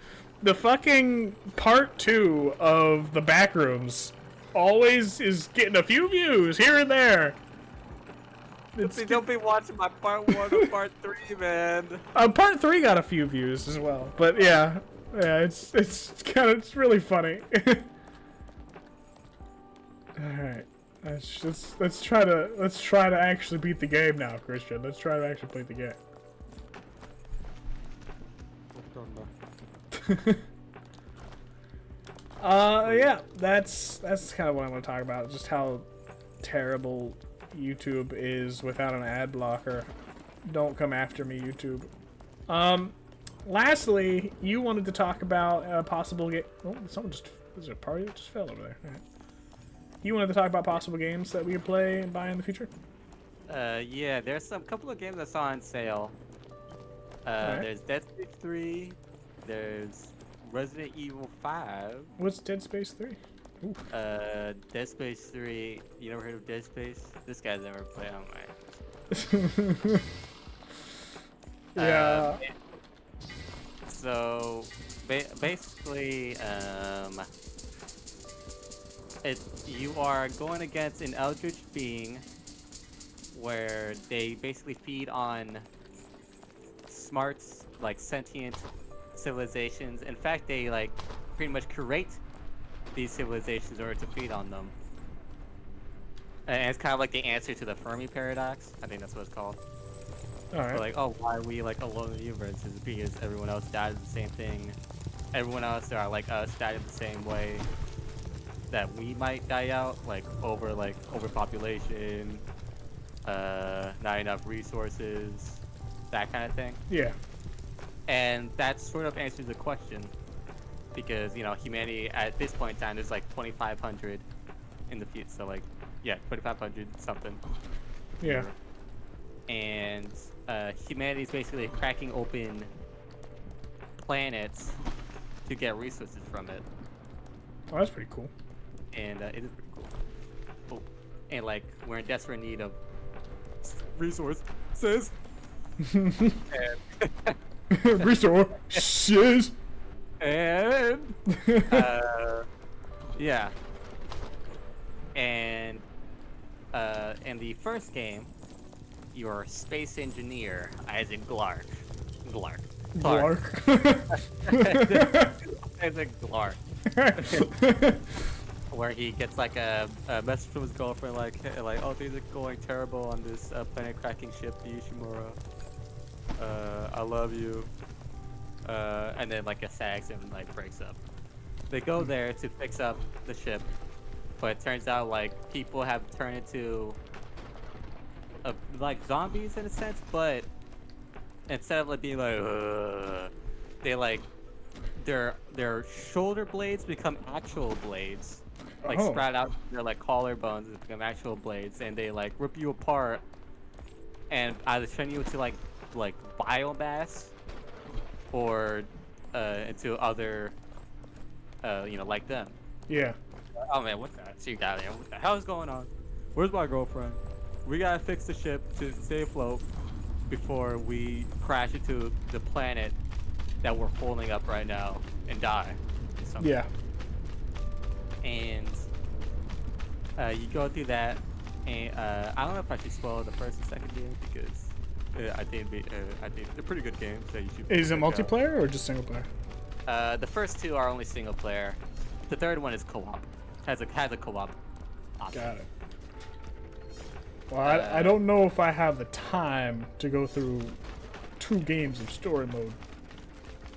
the fucking part 2 of the Backrooms always is getting a few views here and there. Don't be watching my part 1 or part 3, man. Part 3 got a few views as well, but yeah, it's really funny. All right, let's try to actually beat the game now, Christian. Let's try to actually beat the game. Yeah, that's kind of what I want to talk about. Just how terrible YouTube is without an ad blocker. Don't come after me, YouTube. Lastly, you wanted to talk about a possible game. Oh, there's a party that just fell over there. All right. You wanted to talk about possible games that we could play and buy in the future? Yeah, there's a couple of games that's on sale. Right. There's Dead Space 3. There's Resident Evil 5. What's Dead Space 3? Ooh. Dead Space 3. You never heard of Dead Space? This guy's never played. Oh my. Yeah. So basically, you are going against an eldritch being, where they basically feed on smarts, like sentient civilizations. In fact, they like pretty much create these civilizations in order to feed on them. And it's kind of like the answer to the Fermi paradox. I think that's what it's called. All right. But like, oh, why are we like alone in the universe? Is because everyone else died of the same thing. Everyone else that are like us died in the same way that we might die out, like overpopulation, not enough resources, that kind of thing. Yeah. And that sort of answers the question, because humanity at this point in time is like 2,500 in the future. So like, yeah, 2,500 something. Yeah. And humanity is basically cracking open planets to get resources from it. Oh, that's pretty cool. And it is pretty cool. Oh, and like we're in desperate need of resources. Resources. And yeah. And in the first game, you're a space engineer, Isaac Clark. Isaac Clark. Where he gets like a message from his girlfriend like, oh, things are going terrible on this planet cracking ship, the Ishimura. I love you. And then like a sad accident like breaks up. They go there to fix up the ship, but it turns out like people have turned into like zombies in a sense, but instead of like being like they like their shoulder blades become actual blades, like sprout out their like collarbones and become actual blades, and they like rip you apart and either turn you into like biomass or into other like them. Yeah. Oh man, what the down there? What the hell is going on? Where's my girlfriend? We gotta fix the ship to stay afloat before we crash into the planet that we're holding up right now and die. Yeah. And you go through that, and I don't know if I should spoil the first and second game because I think they're pretty good games that you should. Is it multiplayer or just single player? The first two are only single player. The third one is co-op. Has a co-op option. Got it. Well, I don't know if I have the time to go through 2 games of story mode.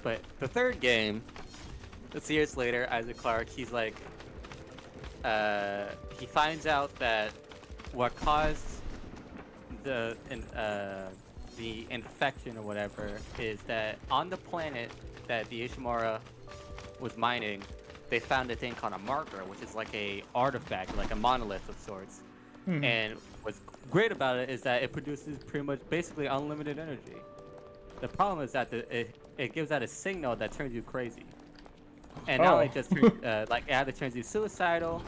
But the third game, it's years later, Isaac Clarke, he's like, he finds out that what caused the infection or whatever is that on the planet that the Ishimura was mining, they found a thing called a marker, which is like a artifact, like a monolith of sorts. Mm-hmm. And what's great about it is that it produces pretty much basically unlimited energy. The problem is that it gives out a signal that turns you crazy. And not only just like it either turns you suicidal,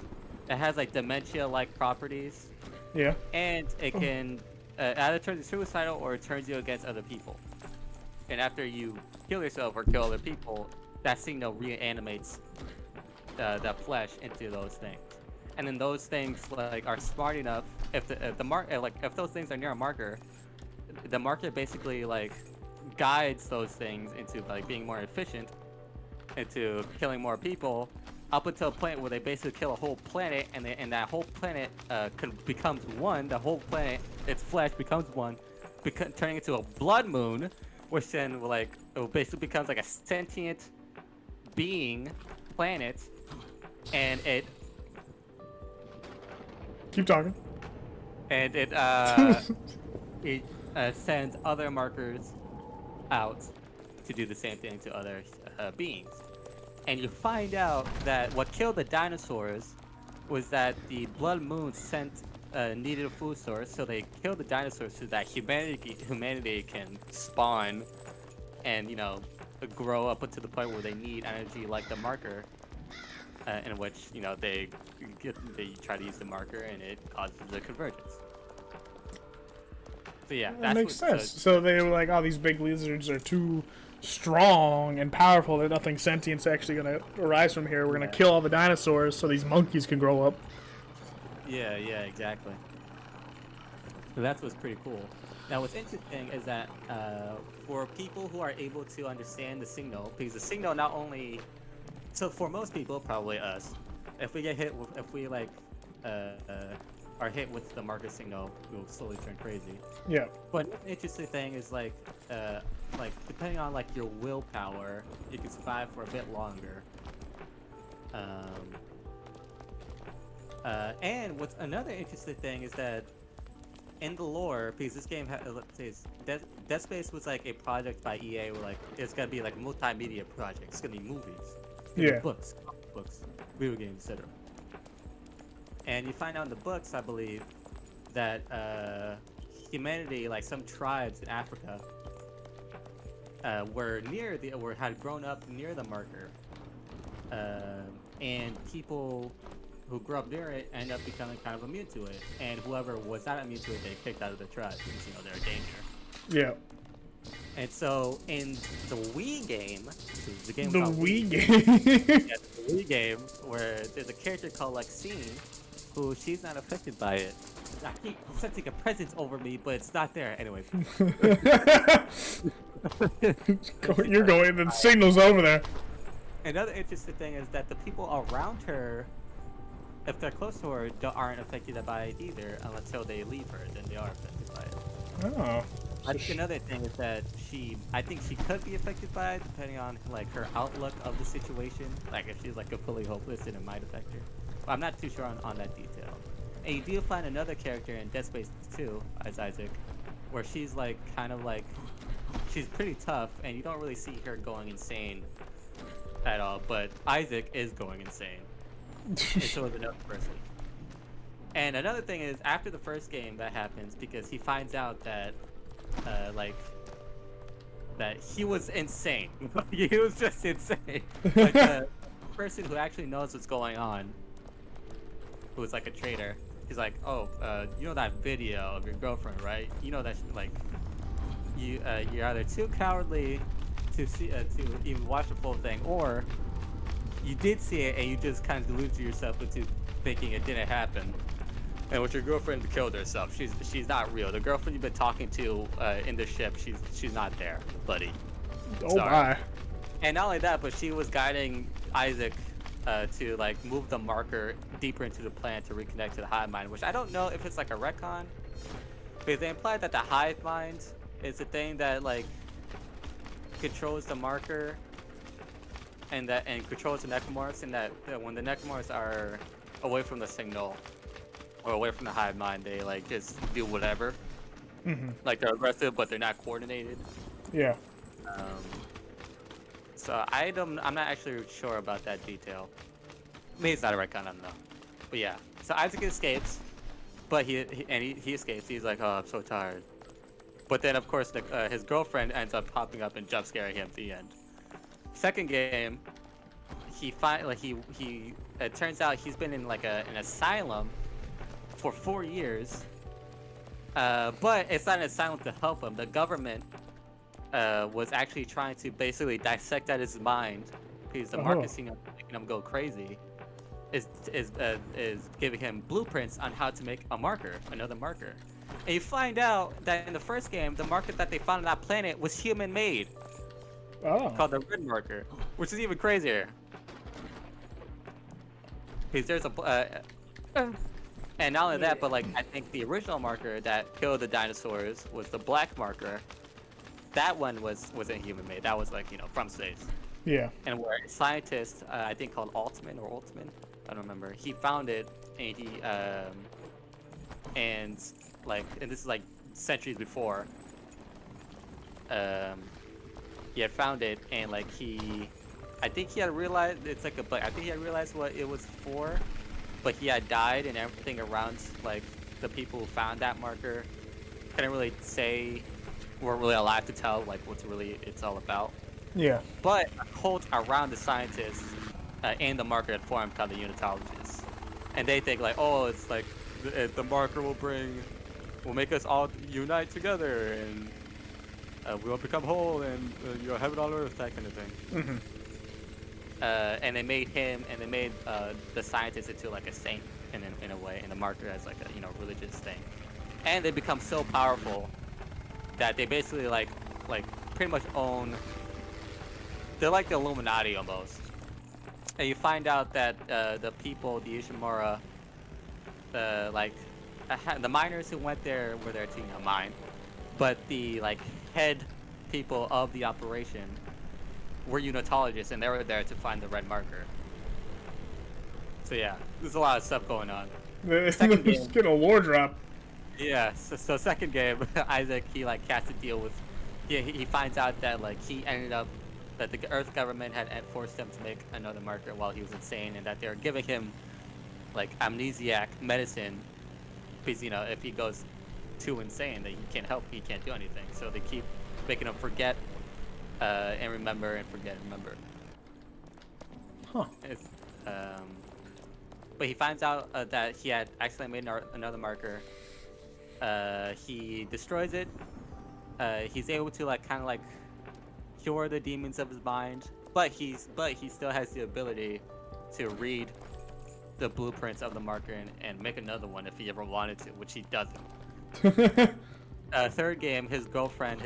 it has like dementia-like properties. Yeah. And it can either turns you suicidal or it turns you against other people. And after you kill yourself or kill other people, that signal reanimates the flesh into those things. And then those things like are smart enough. If if those things are near a marker, the marker basically like guides those things into like being more efficient, into killing more people, up until a point where they basically kill a whole planet, and that whole planet becomes one. The whole planet, its flesh becomes one, turning into a blood moon, which then it basically becomes like a sentient being planet, and it. Keep talking. And it sends other markers out to do the same thing to other beings. And you find out that what killed the dinosaurs was that the blood moon needed a food source, so they killed the dinosaurs so that humanity can spawn and grow up to the point where they need energy like the marker. In which they try to use the marker and it causes the convergence. So yeah, that makes sense. So they were like, "Oh, these big lizards are too strong and powerful. That nothing sentient's actually gonna arise from here. We're gonna kill all the dinosaurs so these monkeys can grow up." Yeah, exactly. So that's what's pretty cool. Now, what's interesting is that for people who are able to understand the signal, because the signal not only So for most people, probably us, if we get hit, if we are hit with the marker signal will slowly turn crazy. Yeah. But an interesting thing is like depending on like your willpower, you can survive for a bit longer. And what's another interesting thing is that in the lore, because this game let's say Dead Space was like a project by EA where like it's gonna be like a multimedia project. It's gonna be movies, it's gonna be books, comic books, video games, etc. And you find out in the books, I believe, that humanity, like some tribes in Africa, had grown up near the marker, and people who grew up near it end up becoming kind of immune to it, and whoever was not immune to it, they kicked out of the tribe because they're a danger. Yeah. And so in the Wii game, the game The called Wii game. yeah, the Wii game, where there's a character called Lexine, who she's not affected by it. I keep sensing a presence over me, but it's not there. Anyways. You're going, the signal's over there. Another interesting thing is that the people around her, if they're close to her, aren't affected by it either until they leave her. Then they are affected by it. Oh. I think another thing is that I think she could be affected by it depending on like her outlook of the situation. Like if she's like completely hopeless, then it might affect her. But I'm not too sure on that detail. And you do find another character in Dead Space 2 as Isaac, where she's like kind of like she's pretty tough, and you don't really see her going insane at all. But Isaac is going insane, and so is another person. And another thing is, after the first game, that happens because he finds out that, that he was insane. He was just insane. Like the person who actually knows what's going on, who is like a traitor, he's like, oh, you know that video of your girlfriend, right? You know that like, you're either too cowardly to see to even watch the full thing, or you did see it and you just kind of deluded yourself into thinking it didn't happen. And with your girlfriend killed herself. She's not real. The girlfriend you've been talking to in the ship, she's not there, buddy. Oh my. And not only that, but she was guiding Isaac to like move the marker deeper into the planet to reconnect to the hive mind, which I don't know if it's like a retcon, because they implied that the hive mind is the thing that like controls the marker and controls the necromorphs, and that when the necromorphs are away from the signal or away from the hive mind, they like just do whatever. Like they're aggressive, but they're not coordinated. Yeah. So I'm not actually sure about that detail. Maybe it's not a retcon, I don't know. But yeah, so Isaac escapes, but he escapes. He's like, oh, I'm so tired. But then of course his girlfriend ends up popping up and jump scaring him at the end. Second game, it turns out he's been in like an asylum for 4 years. But it's not an asylum to help him. The government was actually trying to basically dissect out his mind, because the marketing of making him go crazy is giving him blueprints on how to make another marker. And you find out that in the first game, the marker that they found on that planet was human-made. Oh. Called the red marker, which is even crazier. Because there's and not only that, but like I think the original marker that killed the dinosaurs was the black marker. That one wasn't human made. That was like, from space. Yeah. And where a scientist, I think called Altman, I don't remember. He found it, and and this is like centuries before. He had found it, and like I think he had realized what it was for, but he had died, and everything around like the people who found that marker couldn't really say, weren't really alive to tell like what's really it's all about. Yeah. But a cult around the scientists and the marker had formed called the Unitologists, and they think like, oh, it's like the marker will make us all unite together, and we will become whole, and heaven on earth, that kind of thing. And they made him, and they made the scientist into like a saint in a way, and the marker as like a religious thing. And they become so powerful that they basically like pretty much own. They're like the Illuminati almost. And you find out that the people, the Ishimura, the miners who went there were there to mine, but the like head people of the operation were unitologists, and they were there to find the red marker. So yeah, there's a lot of stuff going on. Second game. Just get a lore drop. Yeah, so second game, Isaac, he like has to deal with, he finds out that like he ended up, that the Earth government had forced him to make another marker while he was insane, and that they were giving him like amnesiac medicine, because if he goes too insane, that he can't do anything. So they keep making him forget and remember and forget and remember. Huh. But he finds out that he had accidentally made another marker. He destroys it. He's able to like kind of like cure the demons of his mind, but he still has the ability to read the blueprints of the marker and make another one if he ever wanted to, which he doesn't. Third game, his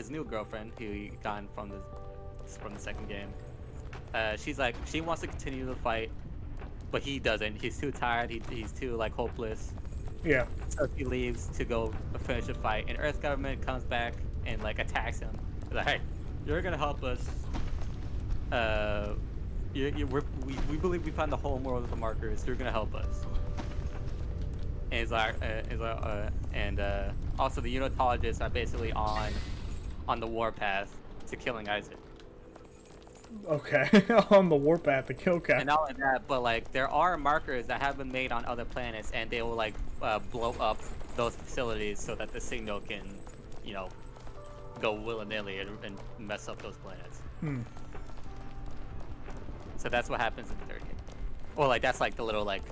new girlfriend, who he got from the second game, she wants to continue the fight, but he doesn't. He's too tired. He's too like hopeless. Yeah. So he leaves to go finish the fight, and Earth government comes back and like attacks him. They're like, hey, you're gonna help us. We believe we found the whole world of the markers. You're gonna help us. And also the unitologists are basically on the warpath to killing Isaac. Okay, on the warpath to kill Kai. And not only that, but like there are markers that have been made on other planets, and they will like blow up those facilities so that the signal can, go willy-nilly and mess up those planets. So that's what happens in the third game. Well, like that's like the little like,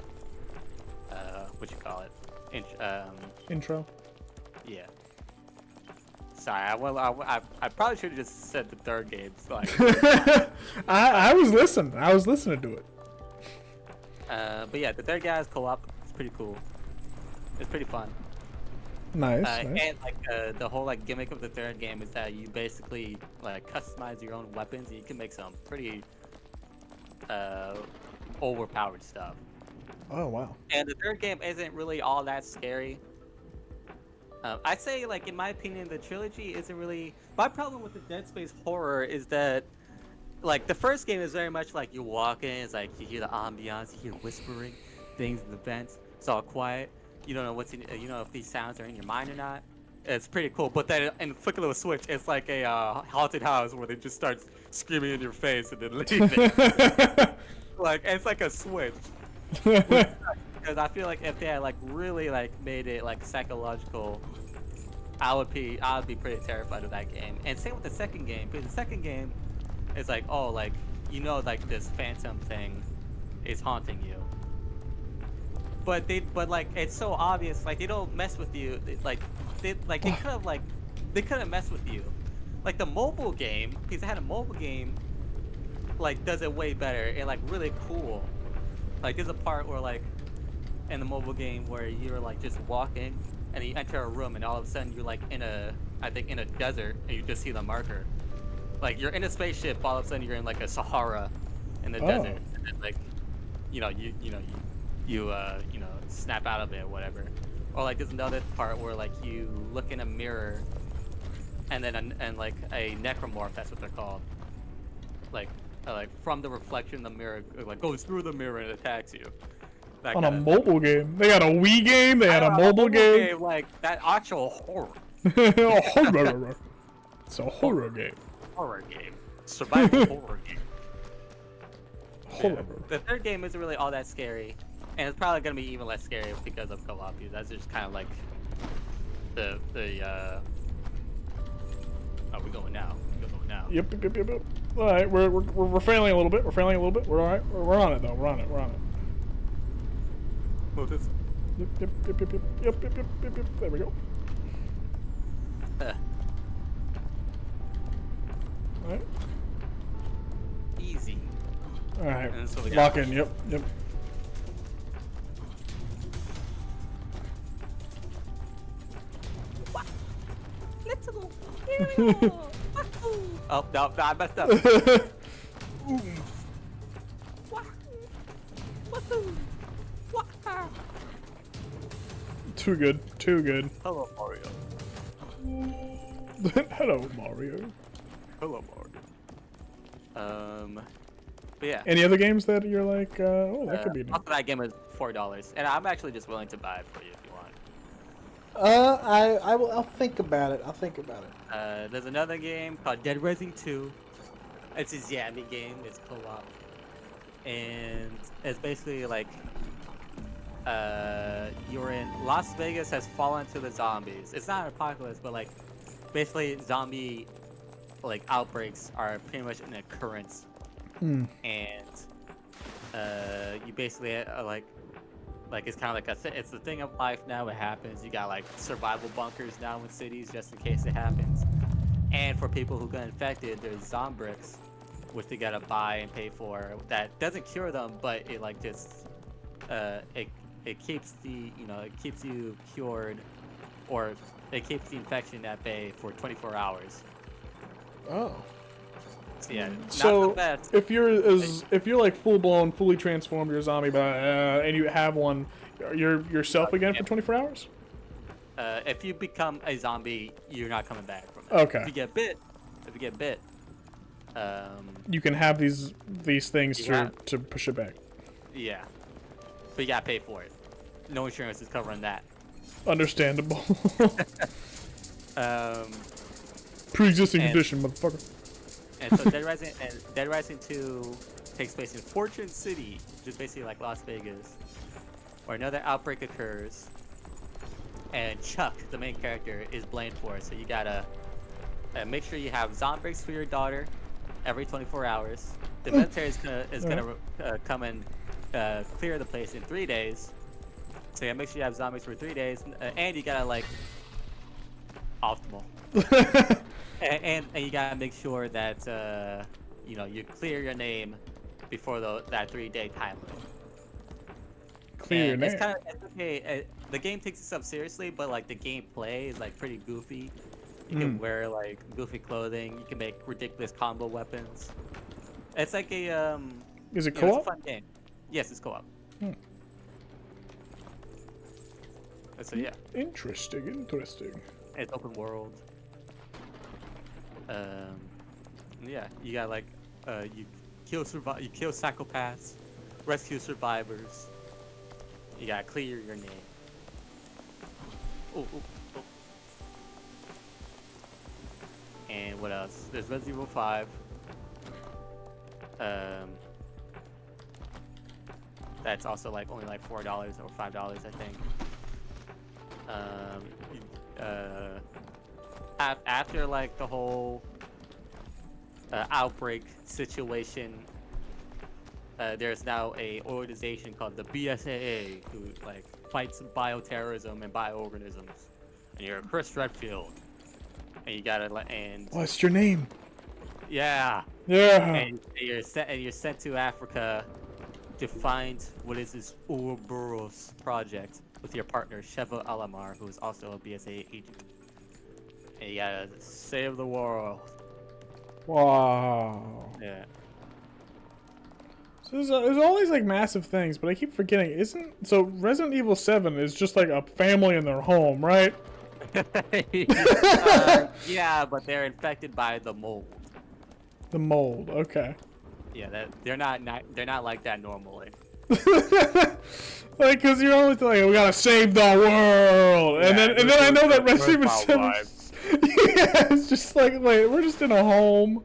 what you call it, Intro. Yeah. Sorry, I probably should have just said the third game. So I was listening. I was listening to it. But yeah, the third guy is co-op. It's pretty cool. It's pretty fun. Nice. And like the whole like gimmick of the third game is that you basically like customize your own weapons, and you can make some pretty overpowered stuff. Oh wow. And the third game isn't really all that scary. I'd say, like, in my opinion, the trilogy isn't really... My problem with the Dead Space horror is that, like, the first game is very much like you walk in, it's like you hear the ambiance, you hear whispering, things in the vents, it's all quiet. You don't know you know if these sounds are in your mind or not. It's pretty cool, but then in the flick of a switch, it's like a haunted house where they just start screaming in your face and then leaving. Like, it's like a switch. Because I feel like if they had like really like made it like psychological, I would be pretty terrified of that game. And same with the second game, because the second game is like, oh, like like this phantom thing is haunting you. But like it's so obvious, like they don't mess with you. They could have messed with you. Like the mobile game, because I had a mobile game, like does it way better and like really cool. Like there's a part where like in the mobile game where you're like just walking and you enter a room and all of a sudden you're like in a desert and you just see the marker. Like you're in a spaceship, all of a sudden you're in like a Sahara in the desert, and then like you snap out of it or whatever. Or like there's another part where like you look in a mirror and then like a necromorph, that's what they're called, like from the reflection in the mirror, like goes through the mirror and attacks you. On a mobile game. They got a Wii game, they had a mobile game. Like that actual horror. Horror. It's a horror game. Horror game. Survival horror game. Horror. Yeah. The third game isn't really all that scary. And it's probably gonna be even less scary because of co-op. That's just kind of like the oh, we're going now. Yep. All right, we're failing a little bit. We're all right. We're on it though. We're on it. Well, this. Yep. There we go. All right. Easy. All right. So Lock in. Yep. Let's go. Here we go. Oh no, I messed up. Too good. Too good. Hello, Mario. Hello, Mario. Hello, Mario. But yeah. Any other games that you're like, oh, that could be neat? Also, that game is $4, and I'm actually just willing to buy it for you if you want. I'll think about it. There's another game called Dead Rising 2. It's a zombie game. It's co-op, and it's basically like you're in Las Vegas has fallen to the zombies. It's not an apocalypse, but like basically zombie like outbreaks are pretty much an occurrence. And you basically like it's kind of like it's the thing of life now. It happens. You got like survival bunkers now in cities just in case it happens. And for people who got infected, there's zombricks, which they gotta buy and pay for. That doesn't cure them, but it like just it keeps it keeps you cured, or it keeps the infection at bay for 24 hours. Oh. So, yeah. So not the best. if you're like full blown, fully transformed, you're a zombie, and you have one, you're yourself again for 24 hours. If you become a zombie, you're not coming back from it. Okay. If you get bit, you can have these things Yeah. to push it back. yeah, but you gotta pay for it. No insurance is covering that. Understandable. Pre-existing and- condition, motherfucker. And so Dead Rising 2 takes place in Fortune City, which is basically like Las Vegas, where another outbreak occurs, and Chuck, the main character, is blamed for it. So you gotta make sure you have zombies for your daughter every 24 hours. The military is gonna come and clear the place in 3 days. So you gotta make sure you have zombies for 3 days, and you gotta like optimal. And you gotta make sure that you clear your name before that 3-day time limit. Clear your name. It's kind of okay. The game takes itself seriously, but like the gameplay is like pretty goofy. You can wear like goofy clothing. You can make ridiculous combo weapons. It's like a Is it it's a co-op? fun game. Yes, it's co-op. So yeah, Interesting. it's open world. Yeah, you got like you kill psychopaths, rescue survivors. You gotta clear your name. Oh. And what else? There's Resident Evil 5. That's also like only like $4 or $5, I think. After like the whole outbreak situation, there's now a organization called the BSAA who like fights bioterrorism and bioorganisms. And you're Chris Redfield, and you gotta What's your name? yeah, Yeah. and you're sent to Africa to find what is this Ouroboros project with your partner Sheva Alamar, who is also a BSAA agent. And you gotta save the world. Wow. Yeah. So there's all these like massive things, but I keep forgetting. So Resident Evil 7 is just like a family in their home, right? Yeah, but they're infected by the mold. The mold. Okay. Yeah, they're not like that normally. Like, cause you're always like, we gotta save the world, and then I know that Resident Evil 7. Yeah, it's just like, wait, we're just in a home.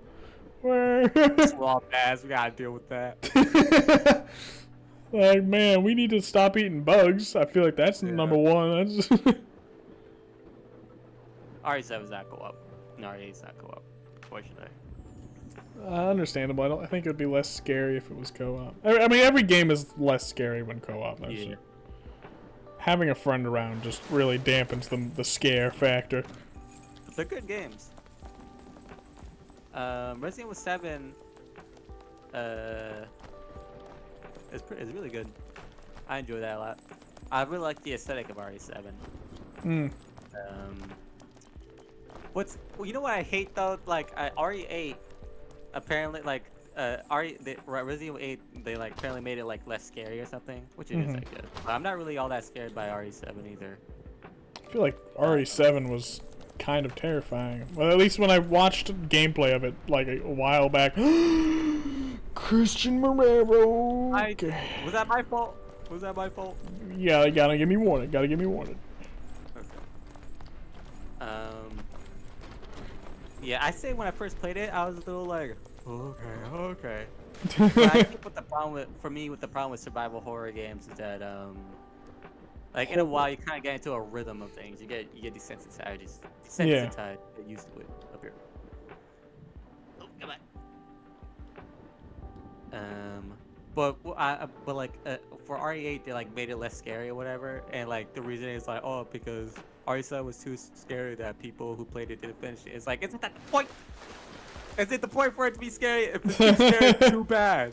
Where? Swamp ass, we gotta deal with that. Like, man, we need to stop eating bugs. I feel like that's number one. That's RE7's not co-op. No, RE8's not co-op. Fortunately. understandable. I think it would be less scary if it was co-op. I mean, every game is less scary when co-op. Yeah. Having a friend around just really dampens the scare factor. They're good games. Resident Evil 7 is really good. I enjoy that a lot. I really like the aesthetic of RE7. You know what I hate though? Like RE8 apparently Resident Evil 8 they like apparently made it like less scary or something, which it is I guess. But I'm not really all that scared by RE7 either. I feel like RE7 was kind of terrifying. Well, at least when I watched gameplay of it like a while back. Christian Marrero. Was that my fault? Was that my fault? Yeah, you gotta give me warning. Gotta give me warning. Yeah, I say when I first played it, I was a little like, okay. But I think what the problem with the problem with survival horror games is that like in a while you kind of get into a rhythm of things. You get desensitized, get used to it up here. Oh, come on. But like for RE8 they like made it less scary or whatever, and like the reason is like, oh, because RE7 was too scary that people who played it didn't finish it. It's like, isn't that the point? Is it the point for it to be scary? If it's too scary, it's too bad.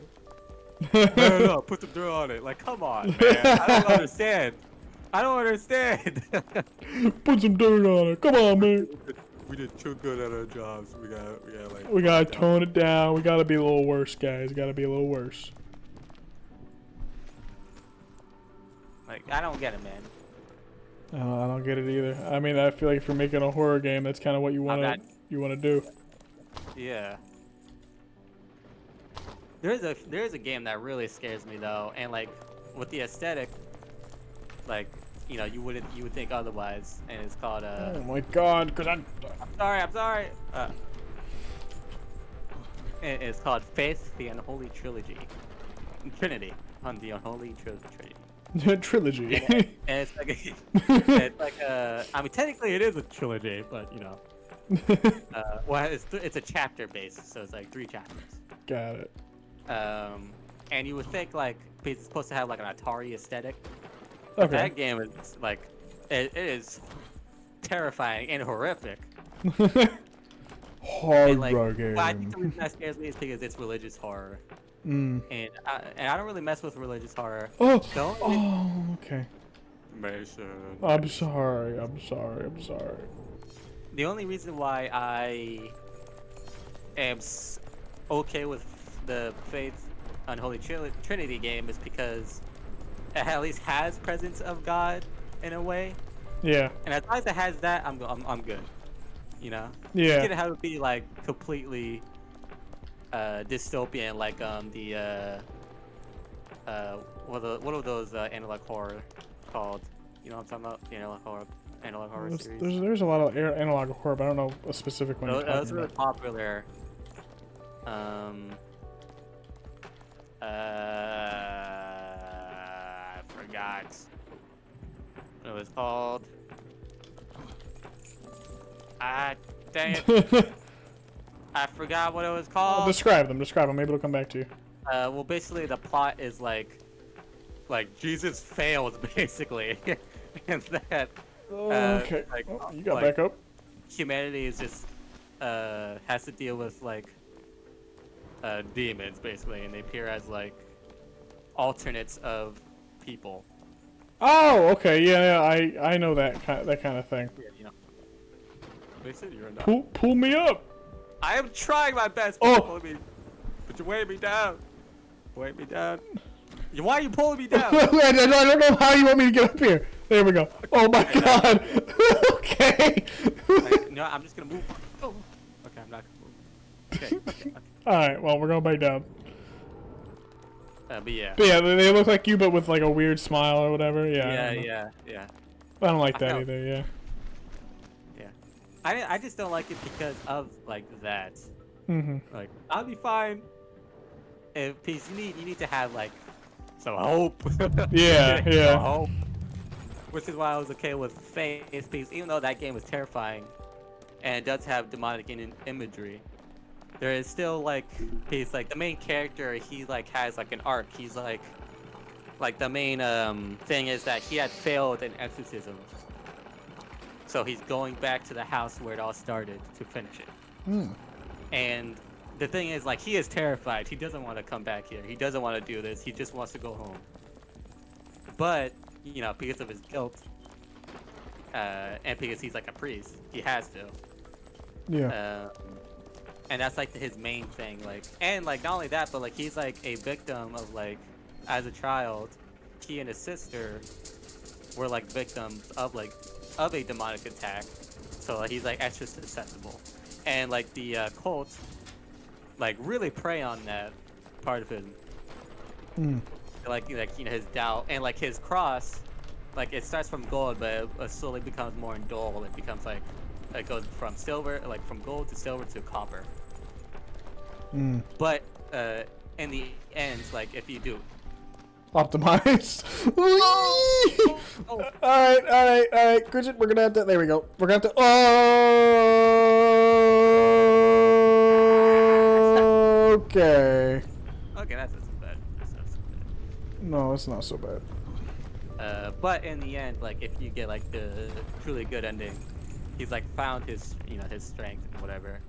No, put some dirt on it. Like, come on, man. I don't understand. Put some dirt on it. Come on, man. We did too good at our jobs. We gotta tone it down. We gotta be a little worse, guys. Gotta be a little worse. Like, I don't get it, man. I don't get it either. I mean, I feel like if you're making a horror game, that's kind of what you wanna do. Yeah. There's a game that really scares me though, and like with the aesthetic, like, you know, you would think otherwise, and it's called Oh my God! I'm sorry. And it's called Faith: The Unholy Trinity on the Unholy Trinity. Trilogy. And it's like I mean, technically it is a trilogy, but you know, well, it's a chapter based, so it's like 3 chapters. Got it. And you would think like it's supposed to have like an Atari aesthetic. Okay. That game is like, it is terrifying and horrific. Horror game. Well, I think the reason that scares me is because it's religious horror. Mm. And I don't really mess with religious horror. Oh. Don't Okay. Mason. I'm sorry. The only reason why I am okay with the Faith Unholy Trinity game is because it at least has presence of God in a way. Yeah. And as long as it has that, I'm good. You know. Yeah. You can have it be like completely dystopian, like what are those analog horror called? You know what I'm talking about? The analog horror series. There's a lot of analog horror, but I don't know a specific one. Those are really popular. I forgot what it was called. Dang it. I forgot what it was called. Describe them. Maybe it'll come back to you. Well, basically the plot is like Jesus failed, basically. And that Okay. like, You got back up. humanity is just has to deal with like demons, basically, and they appear as like alternates of people. Oh, okay. Yeah. I know that kind of thing. Yeah, you know. Mason, you're not. Pull me up. I am trying my best. Oh. But you're weighing me down. Why are you pulling me down? I don't know how you want me to get up here. There we go. Oh my God. Okay. No, I'm just gonna move. Oh. Okay, I'm not gonna move. Okay. All right. Well, we're going back down. But yeah. But yeah, they look like you, but with like a weird smile or whatever. Yeah. Yeah. I don't like that either. Yeah. I just don't like it because of like that. Mhm. Like, I'll be fine. If peace, you need to have like some hope. Yeah. Some hope. Which is why I was okay with Faith Peace, even though that game was terrifying, and it does have demonic imagery. There is still like peace. Like the main character, he like has like an arc. He's like the main thing is that he had failed an exorcism. So he's going back to the house where it all started to finish it. And the thing is, like, he is terrified. He doesn't want to come back here. He doesn't want to do this. He just wants to go home. But, you know, because of his guilt, and because he's like a priest, he has to. Yeah. And that's like his main thing. Like, and like not only that, but like he's like a victim of like, as a child, he and his sister were like victims of like of a demonic attack, so he's like extra susceptible, and like the cult like really prey on that part of him, like his doubt, and like his cross, like it starts from gold, but it slowly becomes more dull. It becomes like it goes from silver, like from gold to silver to copper. But in the end, like if you do Optimized. All right. Christian, we're gonna have to. There we go. We're gonna have to. Oh. Okay. okay, that's not so bad. That's not so bad. No, it's not so bad. But in the end, like if you get like the truly good ending, he's like found his his strength and whatever,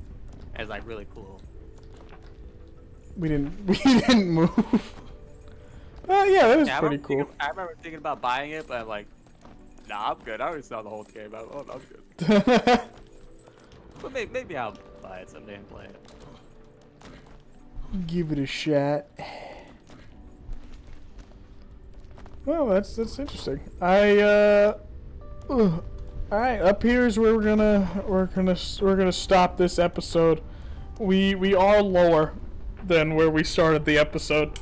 and it's like really cool. We didn't move. Oh yeah, that was pretty cool. I remember thinking about buying it, but I'm like, nah, I'm good. I already saw the whole game. I'm good. But maybe I'll buy it someday and play it. Give it a shot. Well, that's interesting. All right, up here is where we're gonna stop this episode. We are lower than where we started the episode.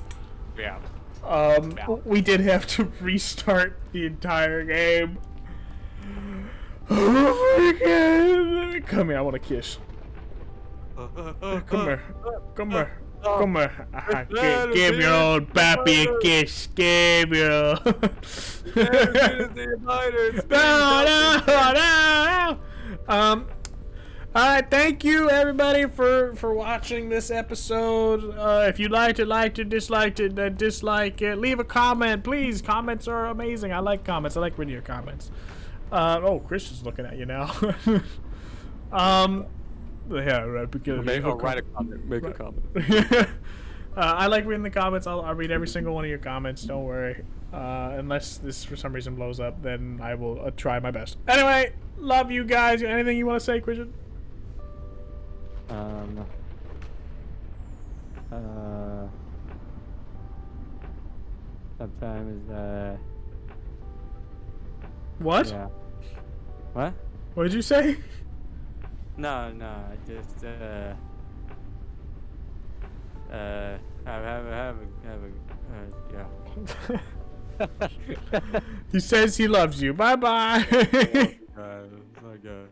Yeah. We did have to restart the entire game. Oh my god! Come here, I want a kiss. Come here. Give your old pappy a kiss. Give your. No. Alright, thank you everybody for watching this episode. If you liked it, disliked it, then dislike it. Leave a comment, please. Comments are amazing. I like comments. I like reading your comments. Oh, Christian's looking at you now. Yeah, right. Write a comment. Make a comment. I like reading the comments. I'll read every single one of your comments. Don't worry. Unless this for some reason blows up, then I will try my best. Anyway, love you guys. Anything you want to say, Christian? Sometimes What? yeah. What? What did you say? No, I just He says he loves you. Bye bye. It's not good.